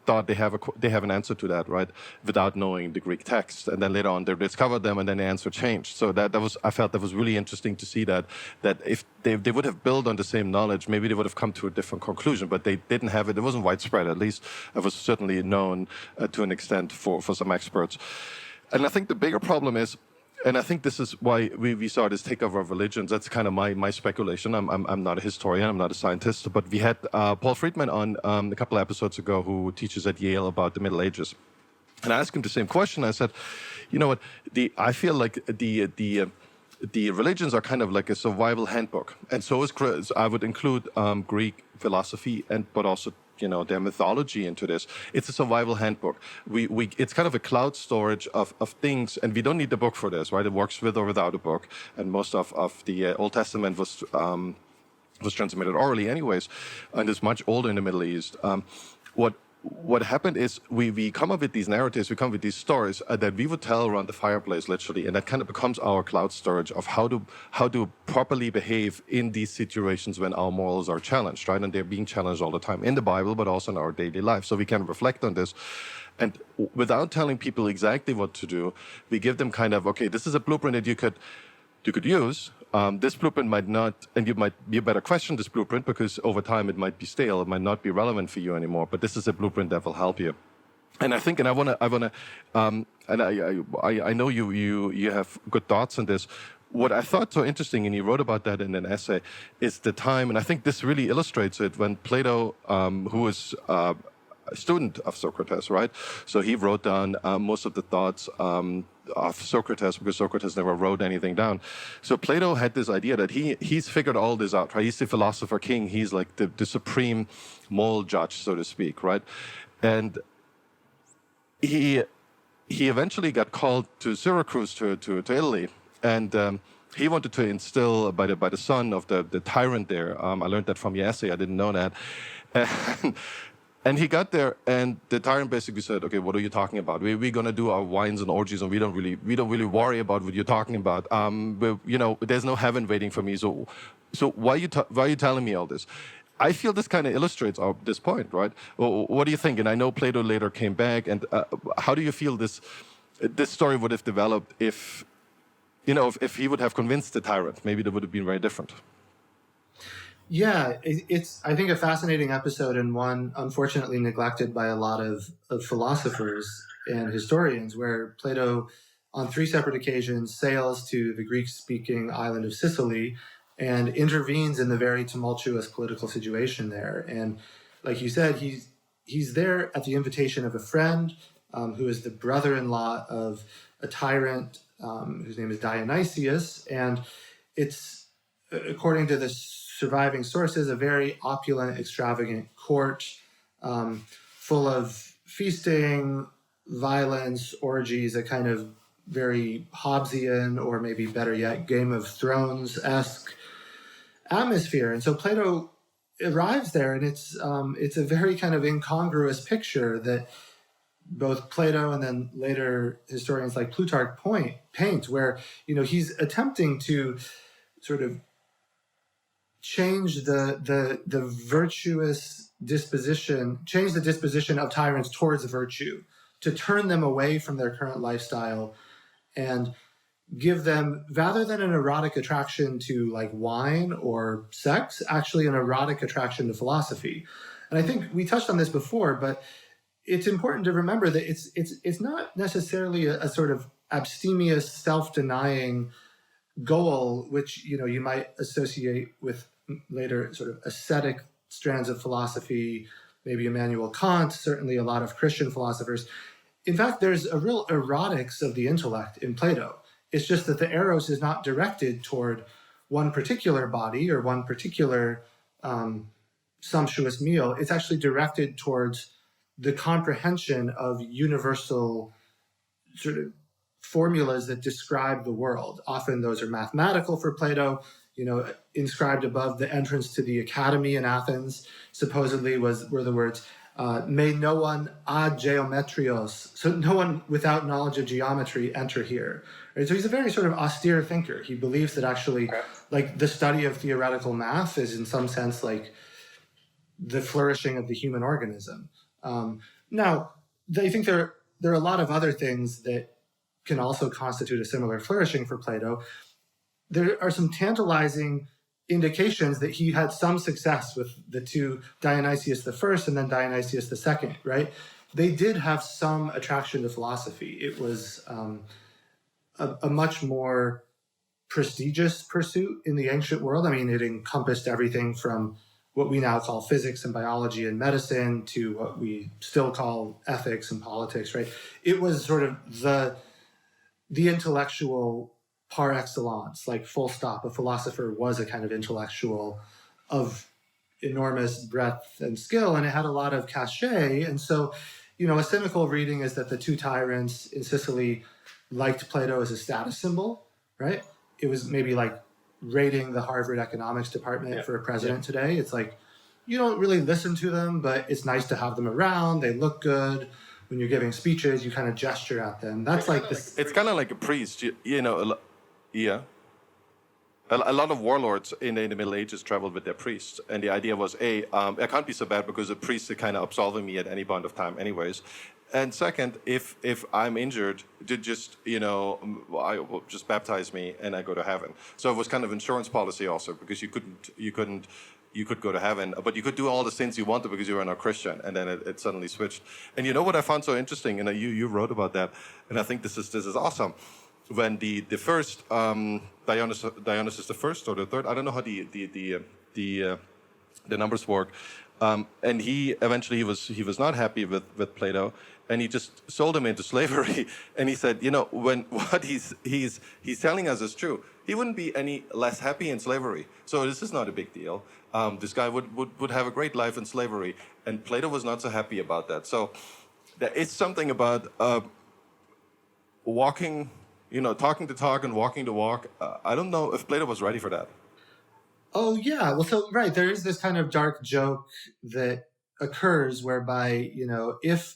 thought they have an answer to that, right, without knowing the Greek text, and then later on they discovered them, and then the answer changed. So I felt that was really interesting to see that if they would have built on the same knowledge, maybe they would have come to a different conclusion, but they didn't have it. It wasn't widespread, at least. It was certainly known to an extent for some experts. And I think the bigger problem is, and I think this is why we saw this takeover of religions. That's kind of my speculation. I'm not a historian. I'm not a scientist. But we had Paul Friedman on a couple of episodes ago, who teaches at Yale about the Middle Ages. And I asked him the same question. I said, you know what? I feel like the religions are kind of like a survival handbook, and so is I would include Greek philosophy but also, you know, their mythology into this. It's a survival handbook. It's kind of a cloud storage of things, and we don't need the book for this, right? It works with or without a book, and most of the Old Testament was transmitted orally anyways, and it's much older in the Middle East. what happened is we come up with these narratives, we come up with these stories that we would tell around the fireplace, literally, and that kind of becomes our cloud storage of how to properly behave in these situations when our morals are challenged, right? And they're being challenged all the time in the Bible, but also in our daily life. So we can reflect on this, and without telling people exactly what to do, we give them kind of, okay, this is a blueprint that you could use. This blueprint might not, and you better question this blueprint because over time it might be stale, it might not be relevant for you anymore. But this is a blueprint that will help you. And I think, and I wanna, and I know you have good thoughts on this. What I thought so interesting, and you wrote about that in an essay, is the time, and I think this really illustrates it when Plato, who was a student of Socrates, right? So he wrote down most of the thoughts of Socrates because Socrates never wrote anything down. So Plato had this idea that he's figured all this out, right? He's the philosopher king. He's like the supreme moral judge, so to speak, right? And he eventually got called to Syracuse, to Italy, and he wanted to instill by the son of the tyrant there. I learned that from your essay. I didn't know that. And he got there, and the tyrant basically said, "Okay, what are you talking about? We're gonna do our wines and orgies, and we don't really worry about what you're talking about. There's no heaven waiting for me. So why are you telling me all this?" I feel this kind of illustrates this point, right? Well, what do you think? And I know Plato later came back, and how do you feel this story would have developed if he would have convinced the tyrant? Maybe that would have been very different. Yeah, it's, I think, a fascinating episode, and one unfortunately neglected by a lot of philosophers and historians, where Plato, on 3 separate occasions, sails to the Greek-speaking island of Sicily and intervenes in the very tumultuous political situation there. And like you said, he's there at the invitation of a friend who is the brother-in-law of a tyrant whose name is Dionysius, and it's, according to this surviving sources, a very opulent, extravagant court full of feasting, violence, orgies, a kind of very Hobbesian, or maybe better yet, Game of Thrones-esque atmosphere. And so Plato arrives there, and it's a very kind of incongruous picture that both Plato and then later historians like Plutarch paint, where he's attempting to sort of change the virtuous disposition, change the disposition of tyrants towards virtue, to turn them away from their current lifestyle and give them, rather than an erotic attraction to like wine or sex, actually an erotic attraction to philosophy. And I think we touched on this before, but it's important to remember that it's not necessarily a sort of abstemious, self-denying goal, which you might associate with later sort of ascetic strands of philosophy, maybe Immanuel Kant, certainly a lot of Christian philosophers. In fact, there's a real erotics of the intellect in Plato. It's just that the eros is not directed toward one particular body or one particular sumptuous meal. It's actually directed towards the comprehension of universal sort of formulas that describe the world. Often those are mathematical for Plato. Inscribed above the entrance to the academy in Athens, supposedly were the words, "May no one ad geometrios," so no one without knowledge of geometry enter here. Right? So he's a very sort of austere thinker. He believes that actually, like, the study of theoretical math is in some sense like the flourishing of the human organism. Now, I think there are a lot of other things that can also constitute a similar flourishing for Plato. There are some tantalizing indications that he had some success with the 2, Dionysius I and then Dionysius II, right? They did have some attraction to philosophy. It was a much more prestigious pursuit in the ancient world. I mean, it encompassed everything from what we now call physics and biology and medicine to what we still call ethics and politics, right? It was sort of the intellectual par excellence, like full stop. A philosopher was a kind of intellectual of enormous breadth and skill, and it had a lot of cachet. And so, a cynical reading is that the 2 tyrants in Sicily liked Plato as a status symbol, right? It was maybe like rating the Harvard economics department for a president today. It's like, you don't really listen to them, but it's nice to have them around. They look good. When you're giving speeches, you kind of gesture at them. That's like this. It's kind of like a priest, yeah. A lot of warlords in the Middle Ages traveled with their priests, and the idea was, I can't be so bad because the priest is kind of absolving me at any point of time, anyways. And second, if I'm injured, to just I will just baptize me and I go to heaven. So it was kind of insurance policy also, because you could go to heaven, but you could do all the sins you wanted because you were not Christian, and then it suddenly switched. And you know what I found so interesting, and you wrote about that, and I think this is awesome. When the first Dionysus the first or the third, I don't know how the numbers work, and he eventually he was not happy with Plato, and he just sold him into slavery. And he said, when what he's telling us is true, he wouldn't be any less happy in slavery. So this is not a big deal. This guy would have a great life in slavery, and Plato was not so happy about that. So there is something about walking. Talking the talk and walking the walk. I don't know if Plato was ready for that. Oh, yeah. Well, so, right, there is this kind of dark joke that occurs whereby, if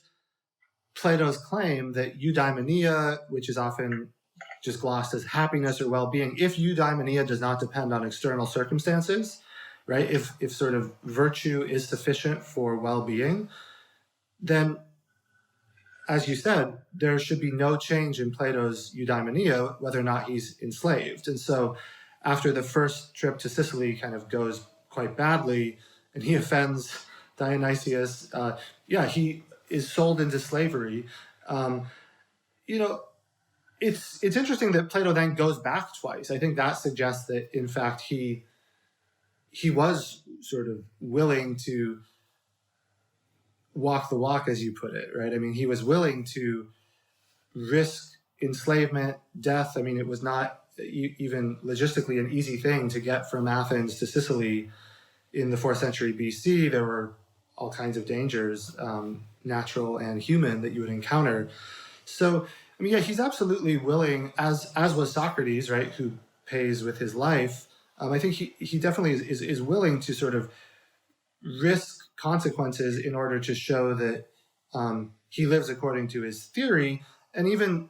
Plato's claim that eudaimonia, which is often just glossed as happiness or well-being, if eudaimonia does not depend on external circumstances, right, if sort of virtue is sufficient for well-being, then, as you said, there should be no change in Plato's eudaimonia, whether or not he's enslaved. And so after the first trip to Sicily kind of goes quite badly, and he offends Dionysius, he is sold into slavery. It's interesting that Plato then goes back twice. I think that suggests that, in fact, he was sort of willing to walk the walk, as you put it, right? I mean, he was willing to risk enslavement, death. I mean, it was not even logistically an easy thing to get from Athens to Sicily in the 4th century BC. There were all kinds of dangers, natural and human, that you would encounter. So, I mean, he's absolutely willing, as was Socrates, right, who pays with his life. I think he definitely is willing to sort of risk consequences in order to show that he lives according to his theory. And even,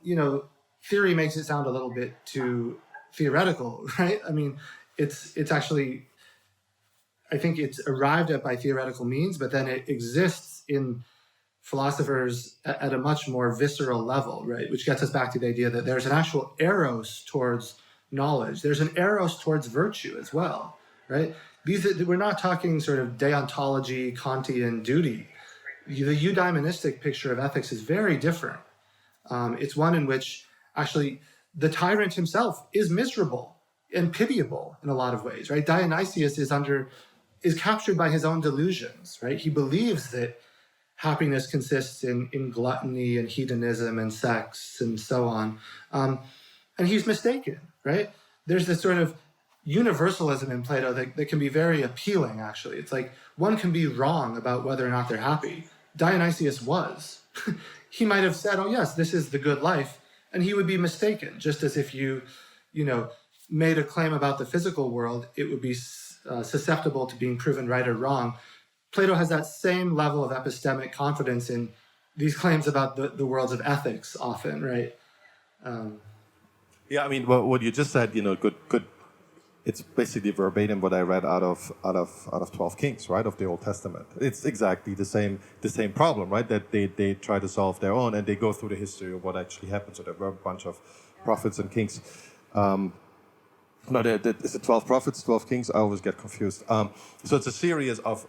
theory makes it sound a little bit too theoretical, right? I mean, it's actually, I think it's arrived at by theoretical means, but then it exists in philosophers at a much more visceral level, right? Which gets us back to the idea that there's an actual eros towards knowledge. There's an eros towards virtue as well, right? We're not talking sort of deontology, Kantian duty. The eudaimonistic picture of ethics is very different. It's one in which actually the tyrant himself is miserable and pitiable in a lot of ways, right? Dionysius is captured by his own delusions, right? He believes that happiness consists in gluttony and hedonism and sex and so on. And he's mistaken, right? There's this sort of universalism in Plato that can be very appealing, actually. It's like one can be wrong about whether or not they're happy. Dionysius was. He might have said, oh, yes, this is the good life, and he would be mistaken, just as if you made a claim about the physical world, it would be susceptible to being proven right or wrong. Plato has that same level of epistemic confidence in these claims about the worlds of ethics often, right? Yeah, I mean, what you just said, could it's basically verbatim what I read out of 12 Kings, right, of the Old Testament. It's exactly the same problem, right? That they try to solve their own, and they go through the history of what actually happened. So there were a bunch of prophets and kings. Is it 12 prophets, 12 kings? I always get confused. So it's a series of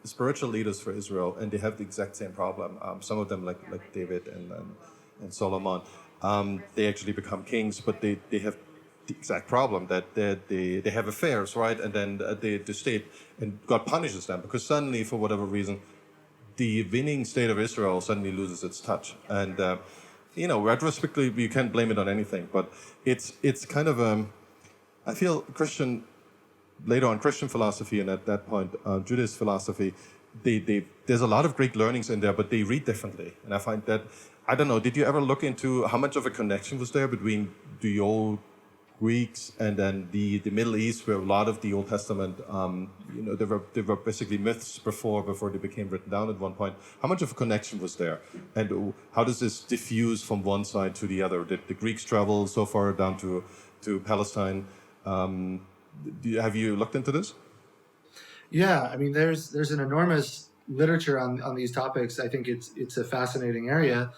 spiritual leaders for Israel, and they have the exact same problem. Some of them, like David and Solomon, they actually become kings, but they have the exact problem that they have affairs, right? And then the state, and God punishes them because suddenly, for whatever reason, the winning state of Israel suddenly loses its touch. And retrospectively, you can't blame it on anything, but it's kind of I feel later on Christian philosophy, and at that point Judaist philosophy, there's a lot of Greek learnings in there, but they read differently. And I find that, I don't know, did you ever look into how much of a connection was there between the old Greeks, and then the Middle East, where a lot of the Old Testament, there were basically myths before they became written down at one point. How much of a connection was there, and how does this diffuse from one side to the other? Did the Greeks travel so far down to Palestine? Have you looked into this? Yeah, I mean, there's an enormous literature on these topics. I think it's a fascinating area.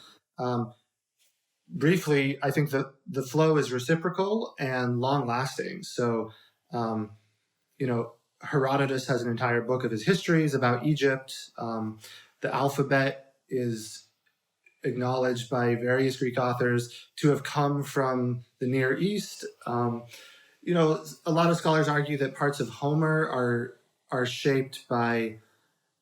Briefly, I think the flow is reciprocal and long lasting. So, Herodotus has an entire book of his histories about Egypt. The alphabet is acknowledged by various Greek authors to have come from the Near East. A lot of scholars argue that parts of Homer are shaped by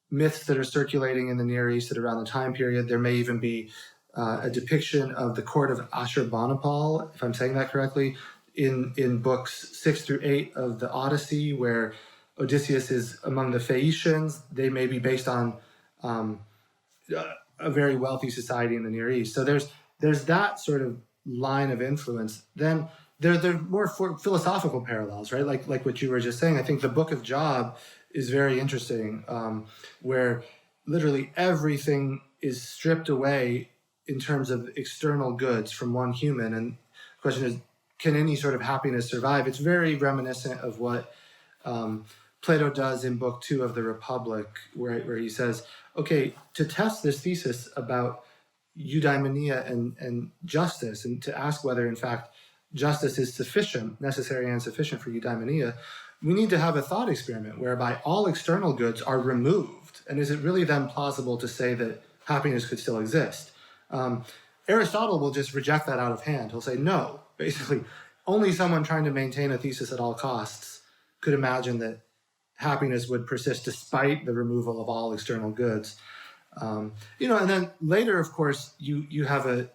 myths that are circulating in the Near East at around the time period. There may even be a depiction of the court of Ashurbanipal, if I'm saying that correctly, in books 6 through 8 of the Odyssey, where Odysseus is among the Phaeacians. They may be based on a very wealthy society in the Near East. So there's that sort of line of influence. Then there are more philosophical parallels, right? Like what you were just saying. I think the Book of Job is very interesting, where literally everything is stripped away in terms of external goods from one human. And the question is, can any sort of happiness survive? It's very reminiscent of what Plato does in Book 2 of the Republic, where he says, okay, to test this thesis about eudaimonia and justice, and to ask whether, in fact, justice is sufficient, necessary and sufficient for eudaimonia, we need to have a thought experiment whereby all external goods are removed. And is it really then plausible to say that happiness could still exist? Aristotle will just reject that out of hand. He'll say, no, basically, only someone trying to maintain a thesis at all costs could imagine that happiness would persist despite the removal of all external goods. And then later, of course, you have a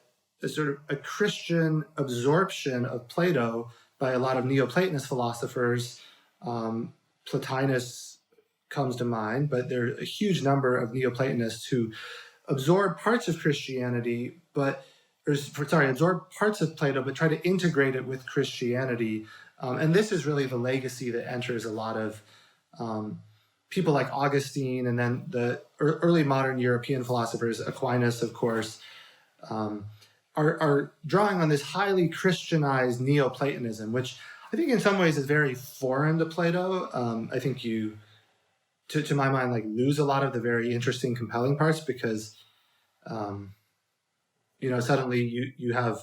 sort of a Christian absorption of Plato by a lot of Neoplatonist philosophers. Plotinus comes to mind, but there are a huge number of Neoplatonists who absorb parts of Christianity, absorb parts of Plato, but try to integrate it with Christianity. And this is really the legacy that enters a lot of people like Augustine, and then the early modern European philosophers, Aquinas, of course, are drawing on this highly Christianized Neoplatonism, which I think in some ways is very foreign to Plato. I think you, to my mind, lose a lot of the very interesting, compelling parts because, suddenly you have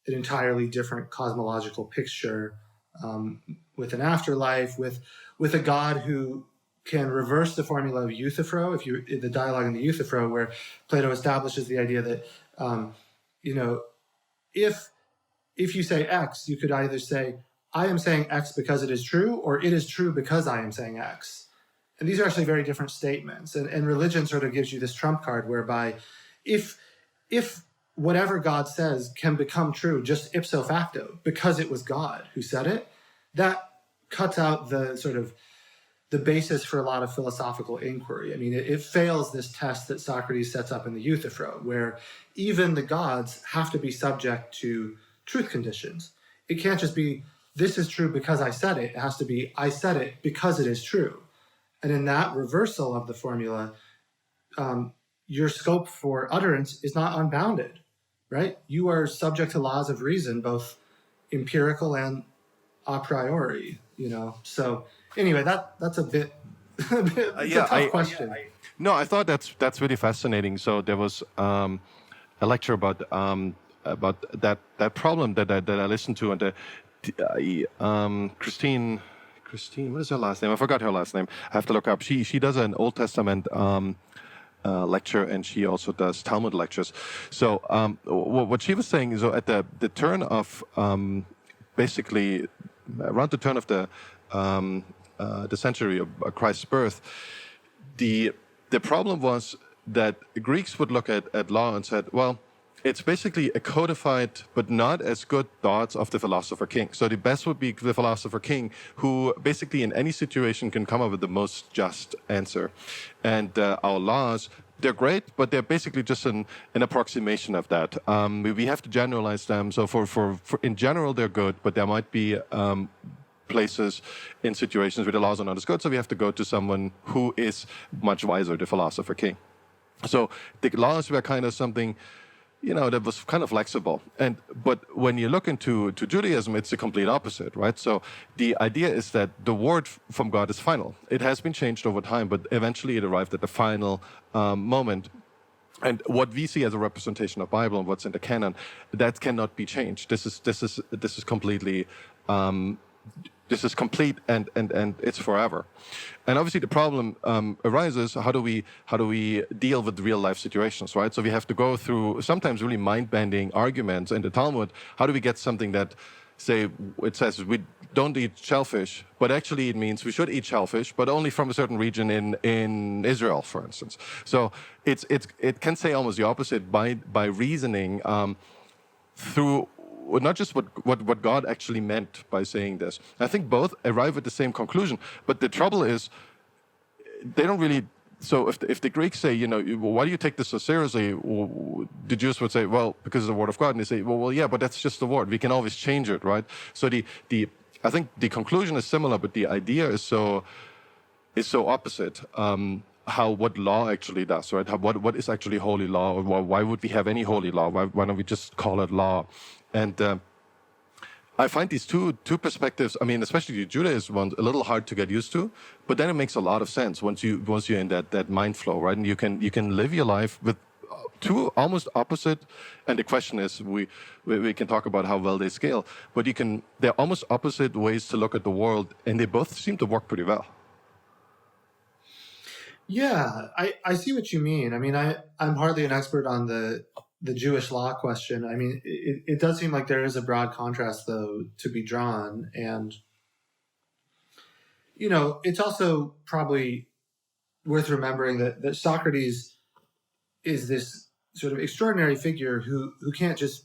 an entirely different cosmological picture with an afterlife, with a God who can reverse the formula of Euthyphro. The dialogue in the Euthyphro, where Plato establishes the idea that, if you say X, you could either say, I am saying X because it is true, or it is true because I am saying X. And these are actually very different statements. And religion sort of gives you this trump card whereby if whatever God says can become true just ipso facto because it was God who said it, that cuts out the basis for a lot of philosophical inquiry. I mean, it fails this test that Socrates sets up in the Euthyphro, where even the gods have to be subject to truth conditions. It can't just be, this is true because I said it. It has to be, I said it because it is true. And in that reversal of the formula, your scope for utterance is not unbounded, right? You are subject to laws of reason, both empirical and a priori, So anyway, that's a bit, a tough question. I thought that's really fascinating. So there was a lecture about that problem that I listened to, and Christine, what is her last name? I forgot her last name. I have to look up. She does an Old Testament lecture, and she also does Talmud lectures. So what she was saying is, at the turn of basically around the turn of the century of Christ's birth, the problem was that the Greeks would look at law and said, well, it's basically a codified but not as good thoughts of the philosopher king. So the best would be the philosopher king, who basically in any situation can come up with the most just answer. And our laws they're great, but they're basically just an approximation of that. We have to generalize them. So for in general, they're good, but there might be places in situations where the laws are not as good. So we have to go to someone who is much wiser, the philosopher king. So the laws were kind of something, that was kind of flexible. But when you look into Judaism, it's the complete opposite, right? So the idea is that the word from God is final. It has been changed over time, but eventually it arrived at the final moment. And what we see as a representation of Bible and what's in the canon, that cannot be changed. This is completely. This is complete and it's forever. And obviously the problem arises, how do we deal with real life situations, right? So we have to go through sometimes really mind-bending arguments in the Talmud. How do we get something that, say, it says we don't eat shellfish, but actually it means we should eat shellfish, but only from a certain region in Israel, for instance. So it can say almost the opposite by reasoning through not just what God actually meant by saying this. I think both arrive at the same conclusion, but the trouble is they don't really. So if the Greeks say, why do you take this so seriously? The Jews would say, well, because it's the word of God, and they say, well, yeah, but that's just the word. We can always change it, right? So I think the conclusion is similar, but the idea is so opposite. What law actually does, right? What is actually holy law? Or why would we have any holy law? Why don't we just call it law? And I find these two perspectives, I mean, especially the Judaism one, a little hard to get used to, but then it makes a lot of sense once you're in that mind flow, right? And you can live your life with two almost opposite, and the question is, we can talk about how well they scale, but they're almost opposite ways to look at the world, and they both seem to work pretty well. Yeah, I see what you mean. I mean, I'm hardly an expert on the Jewish law question. I mean, it does seem like there is a broad contrast, though, to be drawn. And, it's also probably worth remembering that Socrates is this sort of extraordinary figure who can't just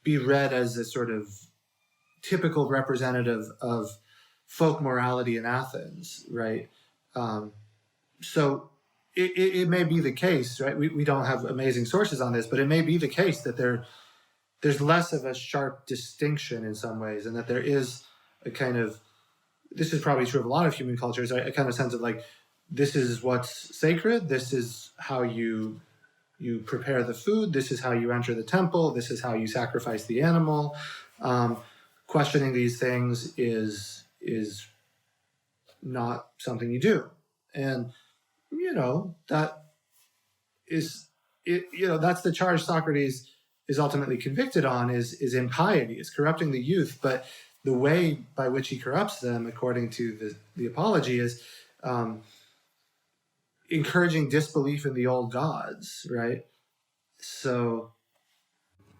be read as a sort of typical representative of folk morality in Athens, right? So it may be the case, right? We don't have amazing sources on this, but it may be the case that there's less of a sharp distinction in some ways, and that there is a kind of, this is probably true of a lot of human cultures, a kind of sense of like, this is what's sacred, this is how you prepare the food, this is how you enter the temple, this is how you sacrifice the animal. Questioning these things is not something you do. And that is it. That's the charge Socrates is ultimately convicted on is impiety, is corrupting the youth. But the way by which he corrupts them, according to the Apology, is encouraging disbelief in the old gods, right? So,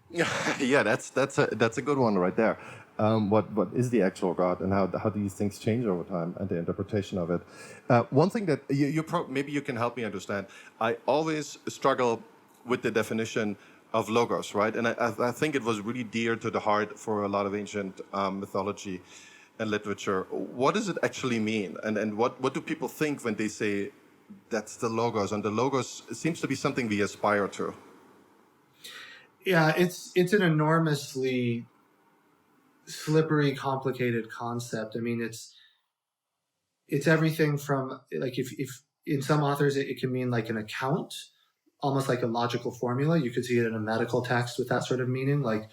yeah, that's a good one right there. What is the actual God, and how do these things change over time, and the interpretation of it? One thing that maybe you can help me understand. I always struggle with the definition of logos, right? And I think it was really dear to the heart for a lot of ancient mythology and literature. What does it actually mean, and what do people think when they say that's the logos? And the logos seems to be something we aspire to. Yeah, it's an enormously slippery, complicated concept. I mean, it's everything from, like, if in some authors it can mean like an account, almost like a logical formula. You could see it in a medical text with that sort of meaning, like,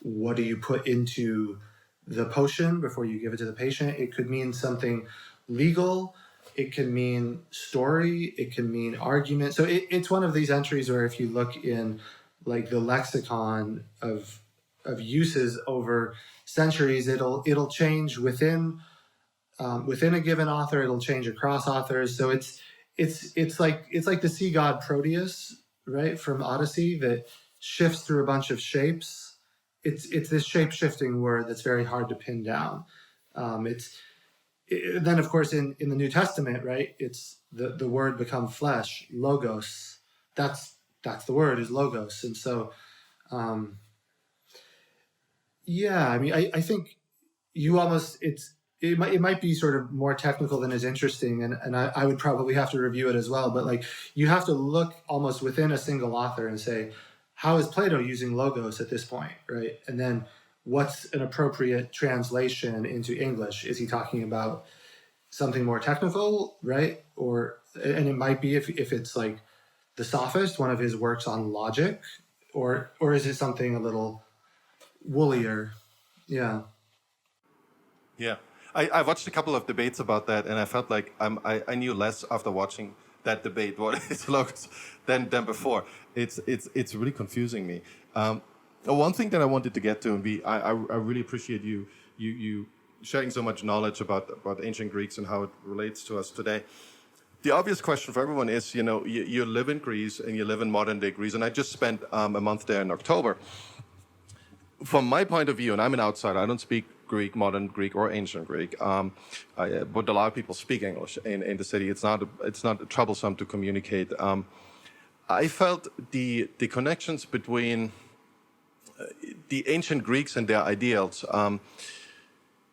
what do you put into the potion before you give it to the patient? It could mean something legal, it can mean story, it can mean argument. So it's one of these entries where if you look in like the lexicon of uses over centuries, it'll change within a given author. It'll change across authors. So it's like the sea god Proteus, right, from Odyssey, that shifts through a bunch of shapes. It's this shape-shifting word that's very hard to pin down. Then of course in the New Testament, right, it's the word become flesh, logos. That's the word, is logos. And so yeah, I mean, I think you almost, it might be sort of more technical than is interesting, and I would probably have to review it as well. But like, you have to look almost within a single author and say, how is Plato using logos at this point, right? And then what's an appropriate translation into English? Is he talking about something more technical, right? And it might be if it's like the Sophist, one of his works on logic, or is it something a little woollier? Yeah. Yeah. I watched a couple of debates about that, and I felt like I knew less after watching that debate what is logos than before. It's really confusing me. One thing that I wanted to get to, and I really appreciate you sharing so much knowledge about ancient Greeks and how it relates to us today. The obvious question for everyone is, you live in Greece and you live in modern day Greece, and I just spent a month there in October. From my point of view, and I'm an outsider, I don't speak Greek, modern Greek, or ancient Greek, but a lot of people speak English in the city. It's not troublesome to communicate. I felt the connections between the ancient Greeks and their ideals.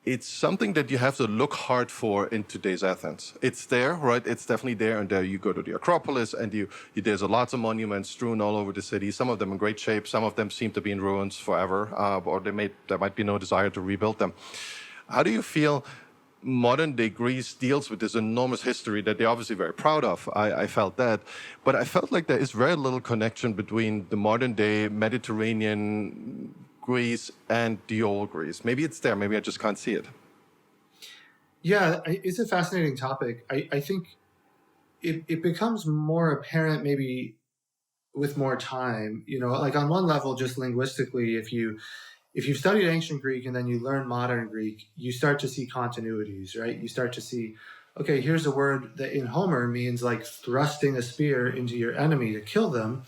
It's something that you have to look hard for in today's Athens. It's there, right? It's definitely there, and there you go to the Acropolis, and there's lots of monuments strewn all over the city. Some of them in great shape, some of them seem to be in ruins forever, or there might be no desire to rebuild them. How do you feel modern day Greece deals with this enormous history that they're obviously very proud of? I felt that, but I felt like there is very little connection between the modern day Mediterranean Greece and the old Greece. Maybe it's there. Maybe I just can't see it. Yeah, it's a fascinating topic. I think it becomes more apparent maybe with more time. Like on one level, just linguistically, if you've studied ancient Greek and then you learn modern Greek, you start to see continuities, right? You start to see, okay, here's a word that in Homer means like thrusting a spear into your enemy to kill them.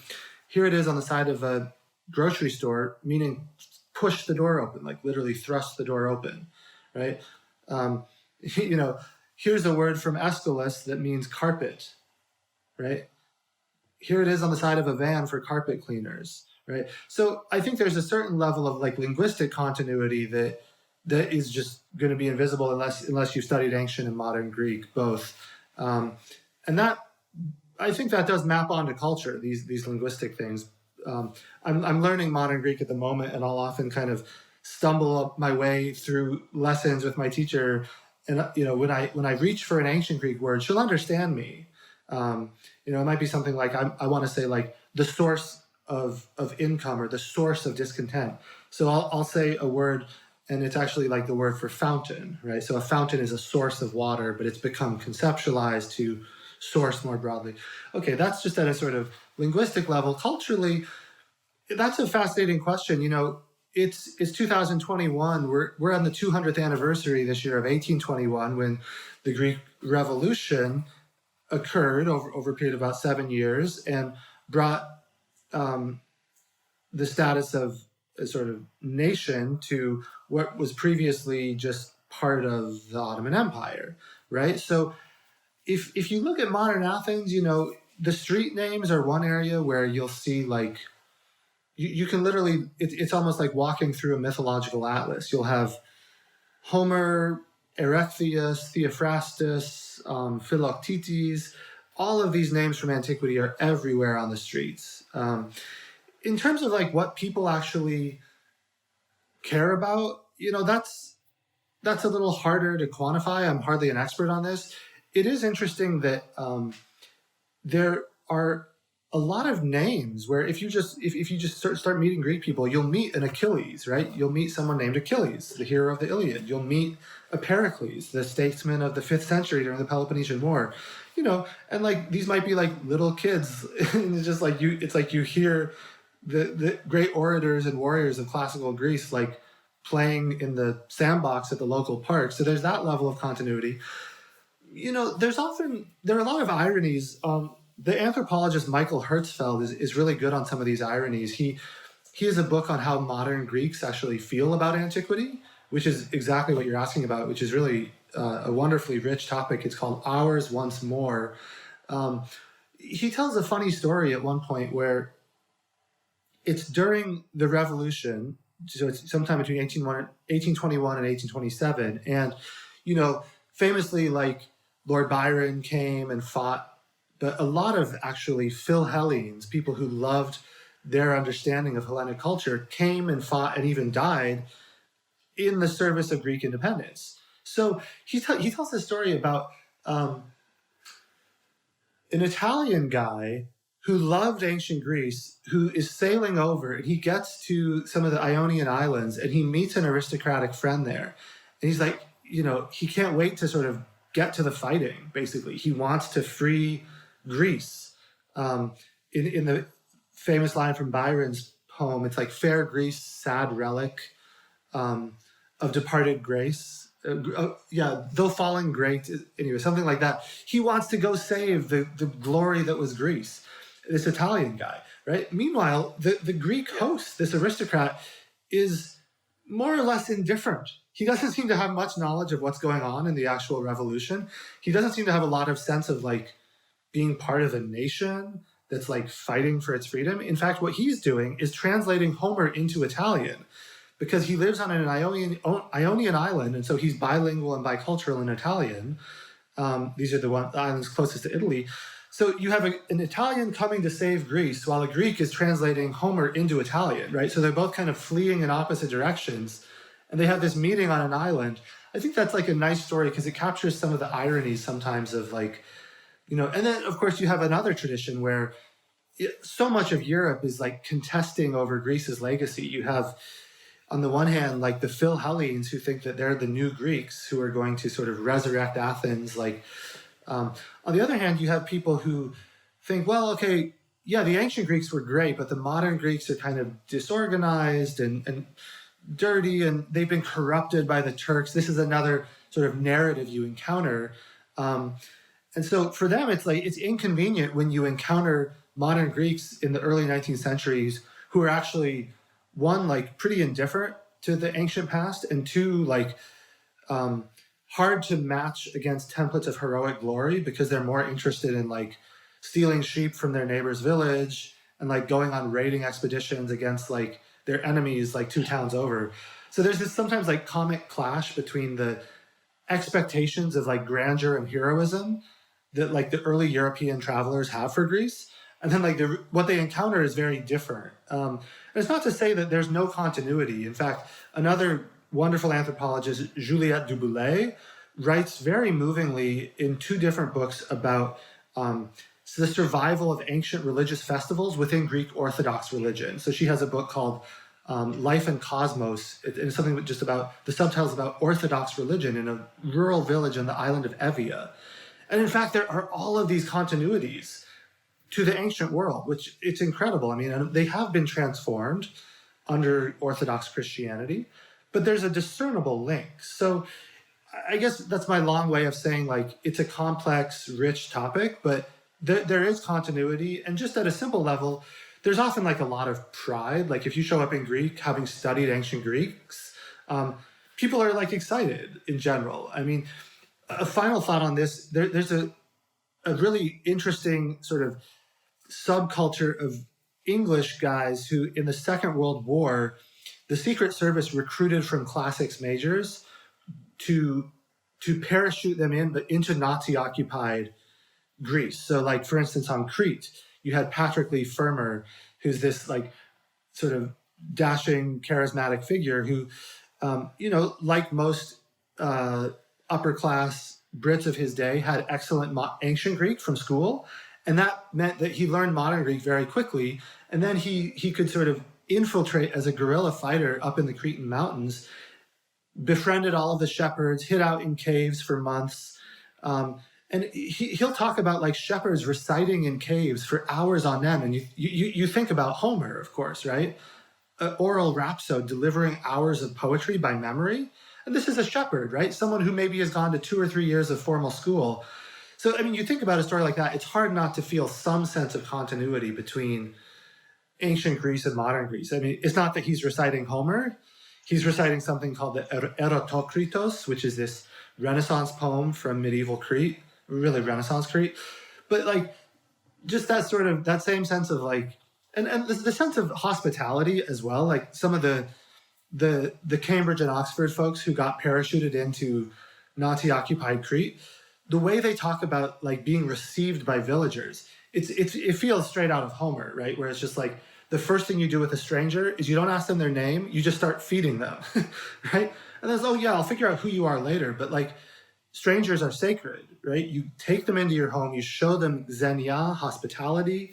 Here it is on the side of a grocery store, meaning push the door open, like literally thrust the door open, right? Here's a word from Aeschylus that means carpet, right? Here it is on the side of a van for carpet cleaners, right? So I think there's a certain level of like linguistic continuity that is just going to be invisible unless you've studied ancient and modern Greek both, and that I think that does map onto culture. These linguistic things. I'm learning modern Greek at the moment, and I'll often kind of stumble up my way through lessons with my teacher. And when I reach for an ancient Greek word, she'll understand me. It might be something like I want to say like the source of income or the source of discontent. So I'll say a word, and it's actually like the word for fountain, right? So a fountain is a source of water, but it's become conceptualized to source more broadly. Okay, that's just at a sort of linguistic level. Culturally, that's a fascinating question. It's 2021. We're on the 200th anniversary this year of 1821, when the Greek Revolution occurred over a period of about 7 years and brought the status of a sort of nation to what was previously just part of the Ottoman Empire, right? So if you look at modern Athens, the street names are one area where you'll see like, you can literally, it's almost like walking through a mythological atlas. You'll have Homer, Erechtheus, Theophrastus, Philoctetes. All of these names from antiquity are everywhere on the streets. In terms of like what people actually care about, that's a little harder to quantify. I'm hardly an expert on this. It is interesting that there are a lot of names where if you just start meeting Greek people, you'll meet an Achilles, right? You'll meet someone named Achilles, the hero of the Iliad. You'll meet a Pericles, the statesman of the 5th century during the Peloponnesian War. And like these might be like little kids, and it's just like you hear the great orators and warriors of classical Greece like playing in the sandbox at the local park. So there's that level of continuity. There are a lot of ironies. The anthropologist Michael Hertzfeld is really good on some of these ironies. He has a book on how modern Greeks actually feel about antiquity, which is exactly what you're asking about, which is really a wonderfully rich topic. It's called Ours Once More. He tells a funny story at one point where it's during the revolution, so it's sometime between 1821 and 1827, and famously, like Lord Byron came and fought, but a lot of actually Philhellenes, people who loved their understanding of Hellenic culture, came and fought and even died in the service of Greek independence. So he tells a story about an Italian guy who loved ancient Greece, who is sailing over, and he gets to some of the Ionian Islands, and he meets an aristocratic friend there. And he's like, he can't wait to sort of get to the fighting, basically. He wants to free Greece. In the famous line from Byron's poem, it's like, fair Greece, sad relic of departed grace. Though falling great, anyway, something like that. He wants to go save the glory that was Greece, this Italian guy, right? Meanwhile, the Greek host, this aristocrat, is more or less indifferent. He doesn't seem to have much knowledge of what's going on in the actual revolution. He doesn't seem to have a lot of sense of like being part of a nation that's like fighting for its freedom. In fact, what he's doing is translating Homer into Italian, because he lives on an Ionian island, and so he's bilingual and bicultural in Italian. These are the islands closest to Italy. So you have an Italian coming to save Greece, while a Greek is translating Homer into Italian, right? So they're both kind of fleeing in opposite directions, and they have this meeting on an island. I think that's like a nice story because it captures some of the ironies sometimes of like, and then of course you have another tradition where so much of Europe is like contesting over Greece's legacy. You have, on the one hand, like the Philhellenes, who think that they're the new Greeks who are going to sort of resurrect Athens. Like, on the other hand, you have people who think, well, okay, yeah, the ancient Greeks were great, but the modern Greeks are kind of disorganized and dirty, and they've been corrupted by the Turks. This is another sort of narrative you encounter. And so for them, it's like, it's inconvenient when you encounter modern Greeks in the early 19th centuries who are actually, one, like pretty indifferent to the ancient past, and two, like hard to match against templates of heroic glory because they're more interested in like stealing sheep from their neighbor's village and like going on raiding expeditions against like their enemies like 2 towns over. So there's this sometimes like comic clash between the expectations of like grandeur and heroism that like the early European travelers have for Greece, and then like what they encounter is very different. And it's not to say that there's no continuity. In fact, another wonderful anthropologist, Juliette Duboulay, writes very movingly in 2 different books about the survival of ancient religious festivals within Greek Orthodox religion. So she has a book called Life and Cosmos. It's something just about, the subtitle's about Orthodox religion in a rural village on the island of Evia. And in fact, there are all of these continuities to the ancient world, which it's incredible. I mean, they have been transformed under Orthodox Christianity, but there's a discernible link. So I guess that's my long way of saying like, it's a complex, rich topic, but there is continuity. And just at a simple level, there's often like a lot of pride. Like if you show up in Greek, having studied ancient Greeks, people are like excited in general. I mean, a final thought on this, there's a really interesting sort of subculture of English guys who in the Second World War, the Secret Service recruited from classics majors to parachute them into Nazi-occupied Greece. So like, for instance, on Crete, you had Patrick Leigh Fermor, who's this like sort of dashing, charismatic figure who, like most upper class Brits of his day, had excellent ancient Greek from school. And that meant that he learned modern Greek very quickly. And then he could sort of infiltrate as a guerrilla fighter up in the Cretan mountains, befriended all of the shepherds, hid out in caves for months. And he'll talk about like shepherds reciting in caves for hours on end. And you think about Homer, of course, right? Oral rhapsode, delivering hours of poetry by memory. And this is a shepherd, right? Someone who maybe has gone to 2 or 3 years of formal school. So, I mean, you think about a story like that, it's hard not to feel some sense of continuity between ancient Greece and modern Greece. I mean, it's not that he's reciting Homer. He's reciting something called the Erotokritos, which is this Renaissance poem from medieval Crete, really Renaissance Crete. But like, just that sort of, that same sense of like, and the sense of hospitality as well. Like some of the Cambridge and Oxford folks who got parachuted into Nazi-occupied Crete, the way they talk about like being received by villagers, it feels straight out of Homer, right? Where it's just like the first thing you do with a stranger is you don't ask them their name, you just start feeding them, right? And then, oh yeah, I'll figure out who you are later. But like strangers are sacred, right? You take them into your home, you show them xenia, hospitality.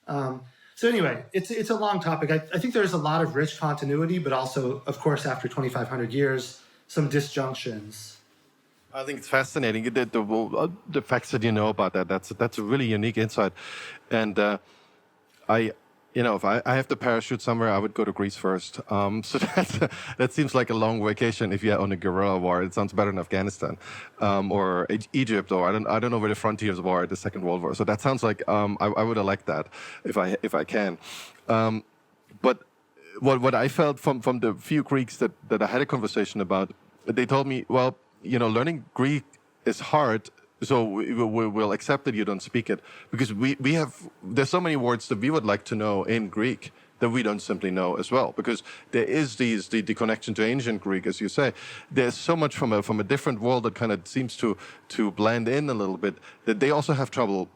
So anyway, it's a long topic. I think there's a lot of rich continuity, but also, of course, after 2,500 years, some disjunctions. I think it's fascinating the facts that you know about that. That's a really unique insight, and I, if I have to parachute somewhere, I would go to Greece first. So that seems like a long vacation if you're on a guerrilla war. It sounds better than Afghanistan, or Egypt, or I don't know where the frontiers were at the Second World War. So that sounds like I would elect that if I can. But what I felt from the few Greeks that I had a conversation about, they told me, well, learning Greek is hard, so we'll accept that you don't speak it, because there's so many words that we would like to know in Greek that we don't simply know as well, because there is the connection to ancient Greek, as you say. There's so much from a different world that kind of seems to blend in a little bit, that they also have trouble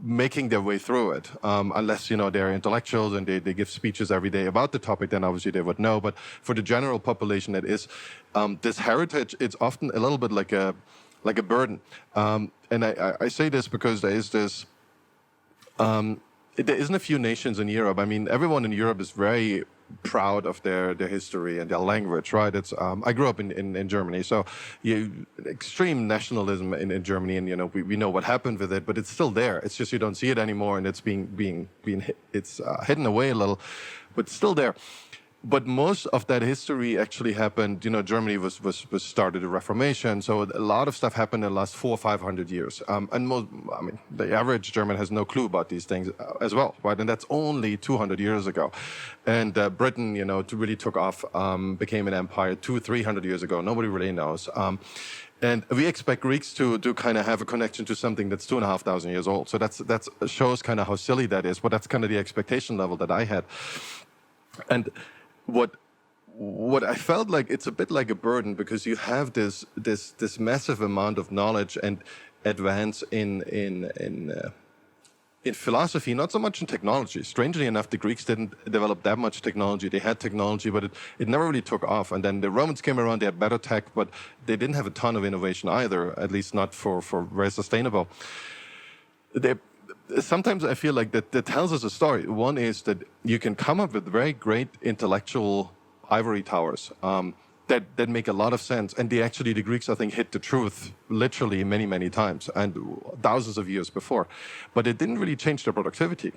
making their way through it, unless they're intellectuals and they give speeches every day about the topic. Then obviously they would know. But for the general population, that is this heritage. It's often a little bit like a burden, and I say this because there is this. There isn't a few nations in Europe. I mean, everyone in Europe is very proud of their history and their language, right? It's I grew up in Germany, so extreme nationalism in Germany, and we know what happened with it, but it's still there. It's just you don't see it anymore, and it's being hidden away a little, but still there. But most of that history actually happened. Germany was started a Reformation, so a lot of stuff happened in the last 400 or 500 years. And the average German has no clue about these things as well, right? And that's only 200 years ago. And Britain, really took off, became an empire 200-300 years ago. Nobody really knows. And we expect Greeks to kind of have a connection to something that's 2,500 years old. So that shows kind of how silly that is. But that's kind of the expectation level that I had. And what I felt like, it's a bit like a burden, because you have this massive amount of knowledge and advance in philosophy, not so much in technology. Strangely enough, the Greeks didn't develop that much technology. They had technology, but it never really took off. And then the Romans came around, they had better tech, but they didn't have a ton of innovation either, at least not for very sustainable. Sometimes I feel like that tells us a story. One is that you can come up with very great intellectual ivory towers that make a lot of sense. And the Greeks, I think, hit the truth literally many, many times and thousands of years before. But it didn't really change their productivity.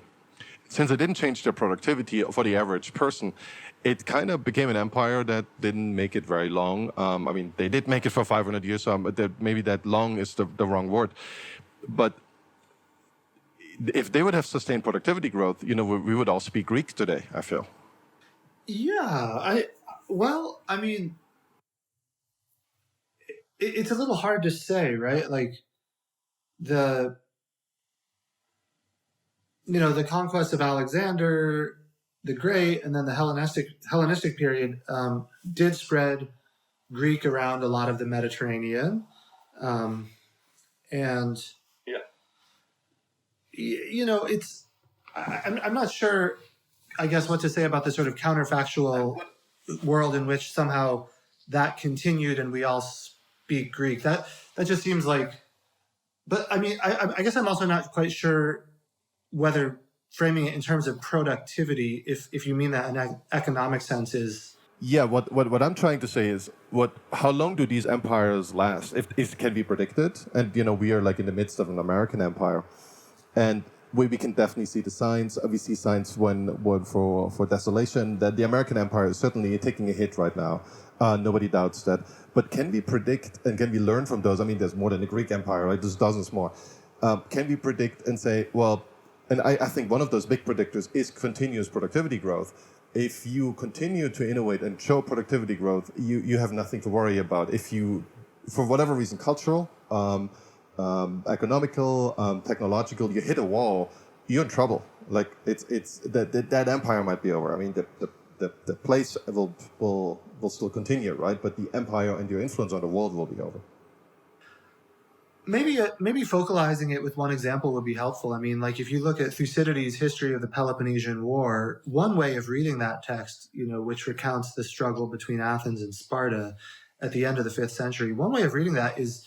Since it didn't change their productivity for the average person, it kind of became an empire that didn't make it very long. They did make it for 500 years, so maybe that long is the wrong word. But if they would have sustained productivity growth, we would all speak Greek today, I feel. Yeah, it's a little hard to say, right? Like the conquest of Alexander the Great, and then the Hellenistic period did spread Greek around a lot of the Mediterranean, and I'm not sure, I guess, what to say about the sort of counterfactual world in which somehow that continued and we all speak Greek. That just seems like, but I guess I'm also not quite sure whether framing it in terms of productivity, if you mean that in an economic sense, is. Yeah, what I'm trying to say is, how long do these empires last? If can be predicted, and we are like in the midst of an American empire, and we can definitely see the signs. We see signs when for desolation, that the American empire is certainly taking a hit right now. Nobody doubts that. But can we predict and can we learn from those? There's more than the Greek empire, right? There's dozens more. Can we predict and say, well, and I think one of those big predictors is continuous productivity growth. If you continue to innovate and show productivity growth, you have nothing to worry about. If you, for whatever reason, cultural, economical, technological, you hit a wall, you're in trouble. Like it's that empire might be over. The place will still continue, right? But the empire and your influence on the world will be over. maybe focalizing it with one example would be helpful. I mean, like if you look at Thucydides' History of the Peloponnesian War, one way of reading that text, which recounts the struggle between Athens and Sparta at the end of the 5th century, one way of reading that is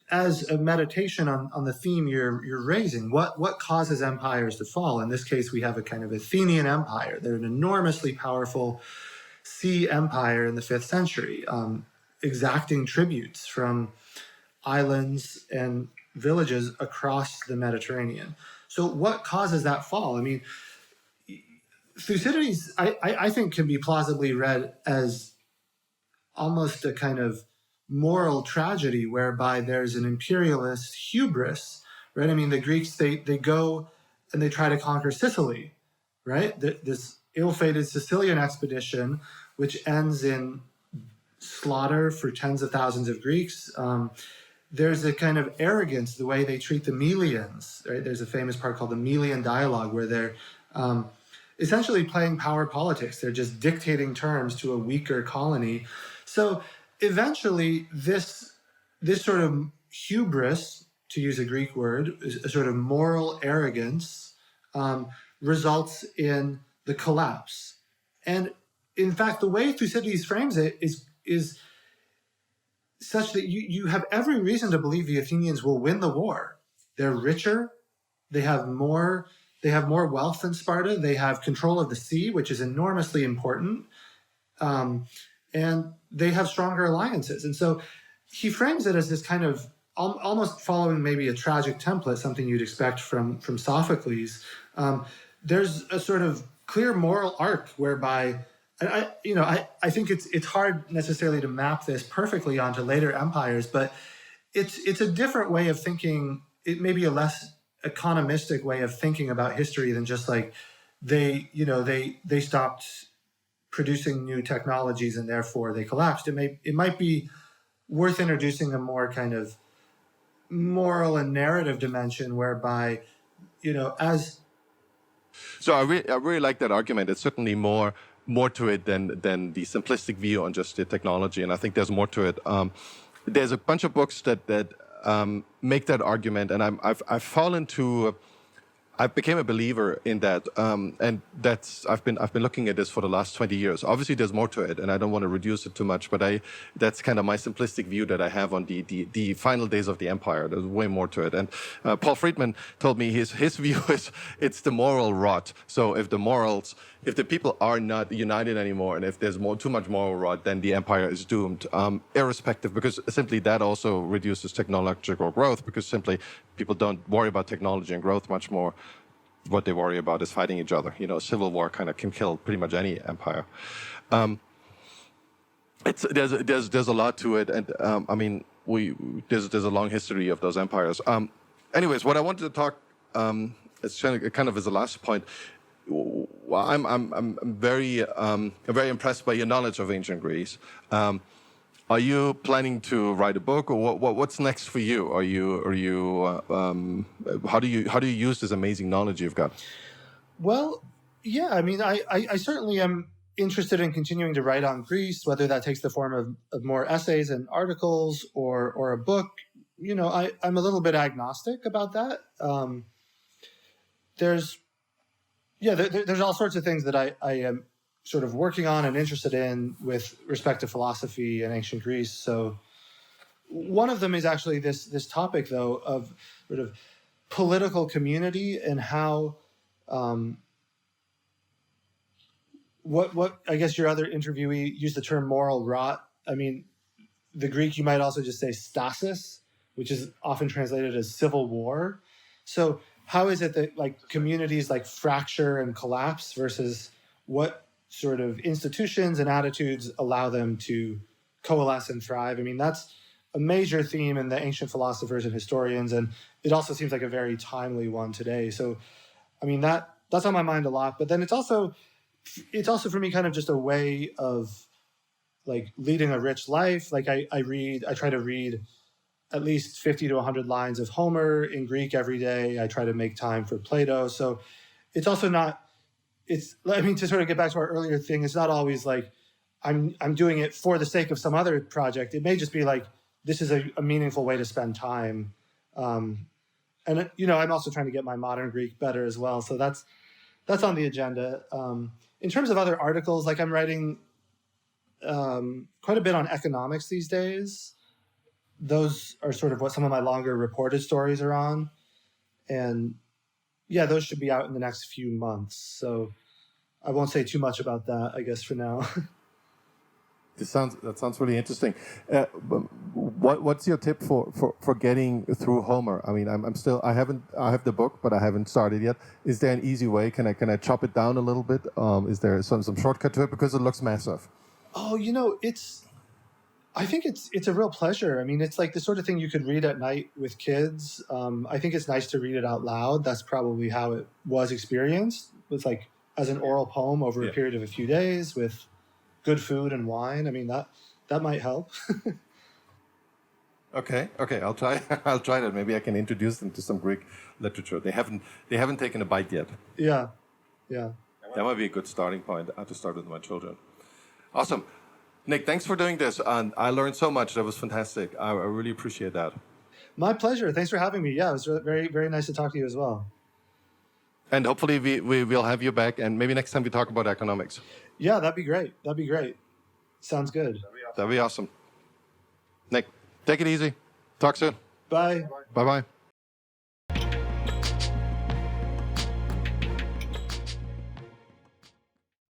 as a meditation on the theme you're raising. What causes empires to fall? In this case, we have a kind of Athenian empire. They're an enormously powerful sea empire in the 5th century, exacting tributes from islands and villages across the Mediterranean. So what causes that fall? I mean, Thucydides, I think, can be plausibly read as almost a kind of moral tragedy whereby there's an imperialist hubris, right? I mean, the Greeks, they go and they try to conquer Sicily, right? This ill-fated Sicilian expedition, which ends in slaughter for tens of thousands of Greeks. There's a kind of arrogance, the way they treat the millenials, right? There's a famous part called the Melian dialogue where they're essentially playing power politics. They're just dictating terms to a weaker colony. So eventually this sort of hubris, to use a Greek word, a sort of moral arrogance, results in the collapse. And in fact, the way Thucydides frames it is such that you have every reason to believe the Athenians will win the war. They're richer, they have more wealth than Sparta, they have control of the sea, which is enormously important, and they have stronger alliances. And so he frames it as this kind of almost following maybe a tragic template, something you'd expect from Sophocles. There's a sort of clear moral arc whereby I think it's hard necessarily to map this perfectly onto later empires, but it's a different way of thinking. It may be a less economistic way of thinking about history than just like they stopped producing new technologies and therefore they collapsed. It might be worth introducing a more kind of moral and narrative dimension whereby as. So I really like that argument. It's certainly more to it than the simplistic view on just the technology, and I think there's more to it. There's a bunch of books that make that argument, and I've fallen to. I became a believer in that, and I've been looking at this for the last 20 years. Obviously, there's more to it, and I don't want to reduce it too much. But that's kind of my simplistic view that I have on the final days of the empire. There's way more to it. And Paul Friedman told me his view is it's the moral rot. So if the people are not united anymore, and if there's too much moral rot, then the empire is doomed, irrespective, because simply that also reduces technological growth, because simply people don't worry about technology and growth much more. What they worry about is fighting each other. Civil war kind of can kill pretty much any empire. There's a lot to it, and I mean there's a long history of those empires. Anyways, what I wanted to talk it's kind of as a last point. Well, I'm very impressed by your knowledge of ancient Greece. Are you planning to write a book, or what's next for you? How do you use this amazing knowledge you've got? Well, yeah, I mean, I certainly am interested in continuing to write on Greece, whether that takes the form of more essays and articles or a book. I'm a little bit agnostic about that. There's all sorts of things that I am sort of working on and interested in with respect to philosophy and ancient Greece. So one of them is actually this topic, though, of sort of political community and how what I guess your other interviewee used the term moral rot. I mean, the Greek, you might also just say stasis, which is often translated as civil war. So how is it that like communities like fracture and collapse versus what sort of institutions and attitudes allow them to coalesce and thrive? I mean, that's a major theme in the ancient philosophers and historians, and it also seems like a very timely one today. So, I mean, that's on my mind a lot. But then it's also for me kind of just a way of like leading a rich life. Like I try to read at least 50 to 100 lines of Homer in Greek every day. I try to make time for Plato. So it's also not. To sort of get back to our earlier thing, it's not always like I'm doing it for the sake of some other project. It may just be like this is a meaningful way to spend time. And I'm also trying to get my modern Greek better as well. So that's on the agenda. In terms of other articles, like I'm writing quite a bit on economics these days. Those are sort of what some of my longer reported stories are on. And yeah, those should be out in the next few months. So I won't say too much about that, I guess, for now. That sounds really interesting. What's your tip for getting through Homer? I mean, I have the book, but I haven't started yet. Is there an easy way? Can I chop it down a little bit? Is there some shortcut to it, because it looks massive? Oh, I think it's a real pleasure. I mean, it's like the sort of thing you could read at night with kids. I think it's nice to read it out loud. That's probably how it was experienced, with like as an oral poem over a period of a few days with good food and wine. I mean, that might help. Okay, I'll try. I'll try that. Maybe I can introduce them to some Greek literature. They haven't taken a bite yet. Yeah. That might be a good starting point. I have to start with my children. Awesome, Nick. Thanks for doing this, and I learned so much. That was fantastic. I really appreciate that. My pleasure. Thanks for having me. Yeah, it was very, very nice to talk to you as well. And hopefully we will have you back, and maybe next time we talk about economics. Yeah, that'd be great. Sounds good. That'd be awesome. Nick, take it easy. Talk soon. Bye. Bye-bye.